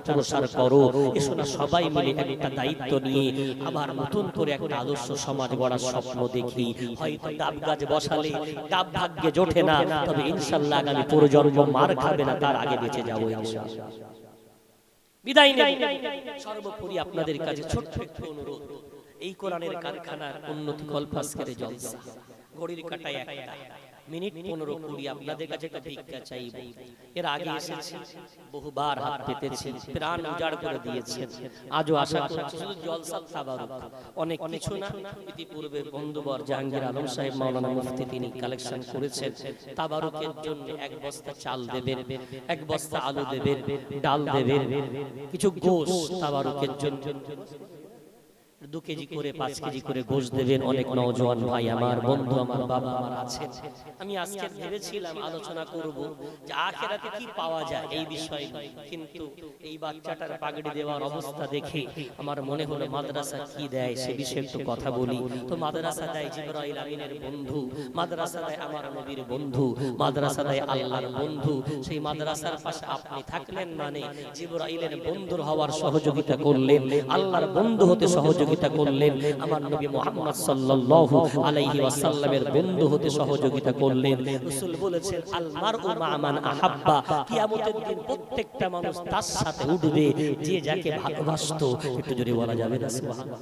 প্রসার করো। এসো না সবাই মিলে একটা দায়িত্ব নিয়ে আবার নতুন করে একটা আদর্শ সমাজ গড়ার স্বপ্ন দেখি। হয়তো ডাব গাছ বসালে ডাব ভাগ্যে জোটে না, তবে ইনশাআল্লাহ আগামী প্রজন্ম মার খাবে না, তার আগে বেঁচে যাবো ইনশাআল্লাহ। বিদায় নেই। সর্বোপরি আপনাদের কাছে ছোট্ট একটু অনুরোধ, এই কোরআনের কারখানার উন্নতি কল্প আজকের জলসা, ঘড়ির কাঁটায় একটা মিনিট 15-20 আপনাদের কাছে একটা ভিক্ষা চাইব। এর আগে এসেছি, বহুবার হাত পেতেছি, প্রাণ উজাড় করে দিয়েছেন। আজও আশা করছি শুধু জলসা তাবারুক, অনেক কিছু না। ইতিপূর্বে বন্ধুবর জাহাঙ্গীর আলম সাহেব মাওলানা মুফতি তিনি কালেকশন করেছেন। তাবারুকের জন্য এক বস্তা চাল দেবেন, এক বস্তা আলু দেবেন, ডাল দেবেন, কিছু গোশ তাবারুকের জন্য 2 কেজি করে 5 কেজি করে গোশত দেবেন। অনেক নওজোয়ান ভাই আমার, বন্ধু আমার, বাবা আমার আছেন। আমি আজকে ভেবেছিলাম আলোচনা করব যে আখিরাতে কি পাওয়া যায় এই বিষয়ে, কিন্তু এই বাচ্চাটার পাগড়ি দেওয়ার অবস্থা দেখে আমার মনে হলো মাদ্রাসা কি দেয় সে বিষয়ে একটু কথা বলি। তো মাদ্রাসা দেয় জিবরাইল আমিনের বন্ধু, মাদ্রাসা দেয় আমার নবীর বন্ধু, মাদ্রাসা দেয় আল্লাহর বন্ধু। সেই মাদ্রাসার পাশে আপনি থাকলেন মানে জিবরাইলের বন্ধুর হওয়ার সহযোগিতা করলেন, আল্লাহর বন্ধু হতে সহযোগিতা করলেন, আমার নবী মুহাম্মদ সাল্লাল্লাহু আলাইহি ওয়াসাল্লামের বন্ধু হতে সহযোগিতা করলেন। রাসূল বলেছেন আল মারউ মা মান আহাব্বা, কিয়ামতের দিন প্রত্যেকটা মানুষ তার সাথে উঠবে যে যাকে ভালোবাসতো। একটু জোরে বলা যাবে না সুবহানাল্লাহ।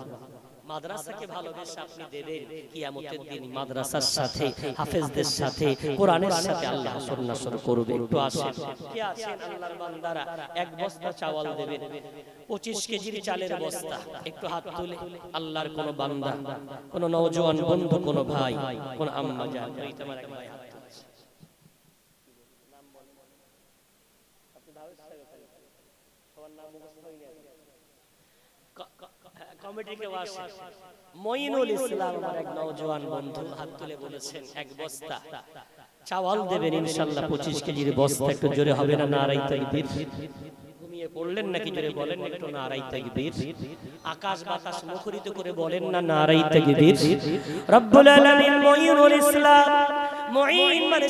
মাদ্রাসাকে ভালোবেসে আপনি দেবেন, কিয়ামতের দিন মাদ্রাসার সাথে, হাফেজদের সাথে, কোরআনের সাথে আল্লাহ হাসর নাসর করবে। একটু আসেন, কে আছেন আল্লাহর বান্দারা, এক বস্তা চাওয়াল দেবেন, 25 কেজির চালের বস্তা। একটু হাত তুলে আল্লাহর কোন বান্দা, কোন নওজোয়ান বন্ধু, কোন ভাই, কোন আম্মা জান, এই তোমার এক ভাই হাত তুলছে, নাম বলেন। আপনি দাওয়াত সাহেব সবার নাম মুখস্থ হয়ে গেছে, কমিটি কে ওয়াসে মঈনুল ইসলাম আমার এক নওজোয়ান বন্ধু হাত তুলে বলেছেন এক বস্তা চাওয়াল দেবেন ইনশাআল্লাহ, 25 কেজির বস্তা। একটু জোরে হবে না নারায়ে তাকবীর? ঘুমিয়ে পড়লেন নাকি? জোরে বলেন একটু নারায়ে তাকবীর। আকাশ বাতাস মুখরিত করে বলেন না নারায়ে তাকবীর। রব্বুল আলামিন মঈনুল ইসলাম, মুঈন মানে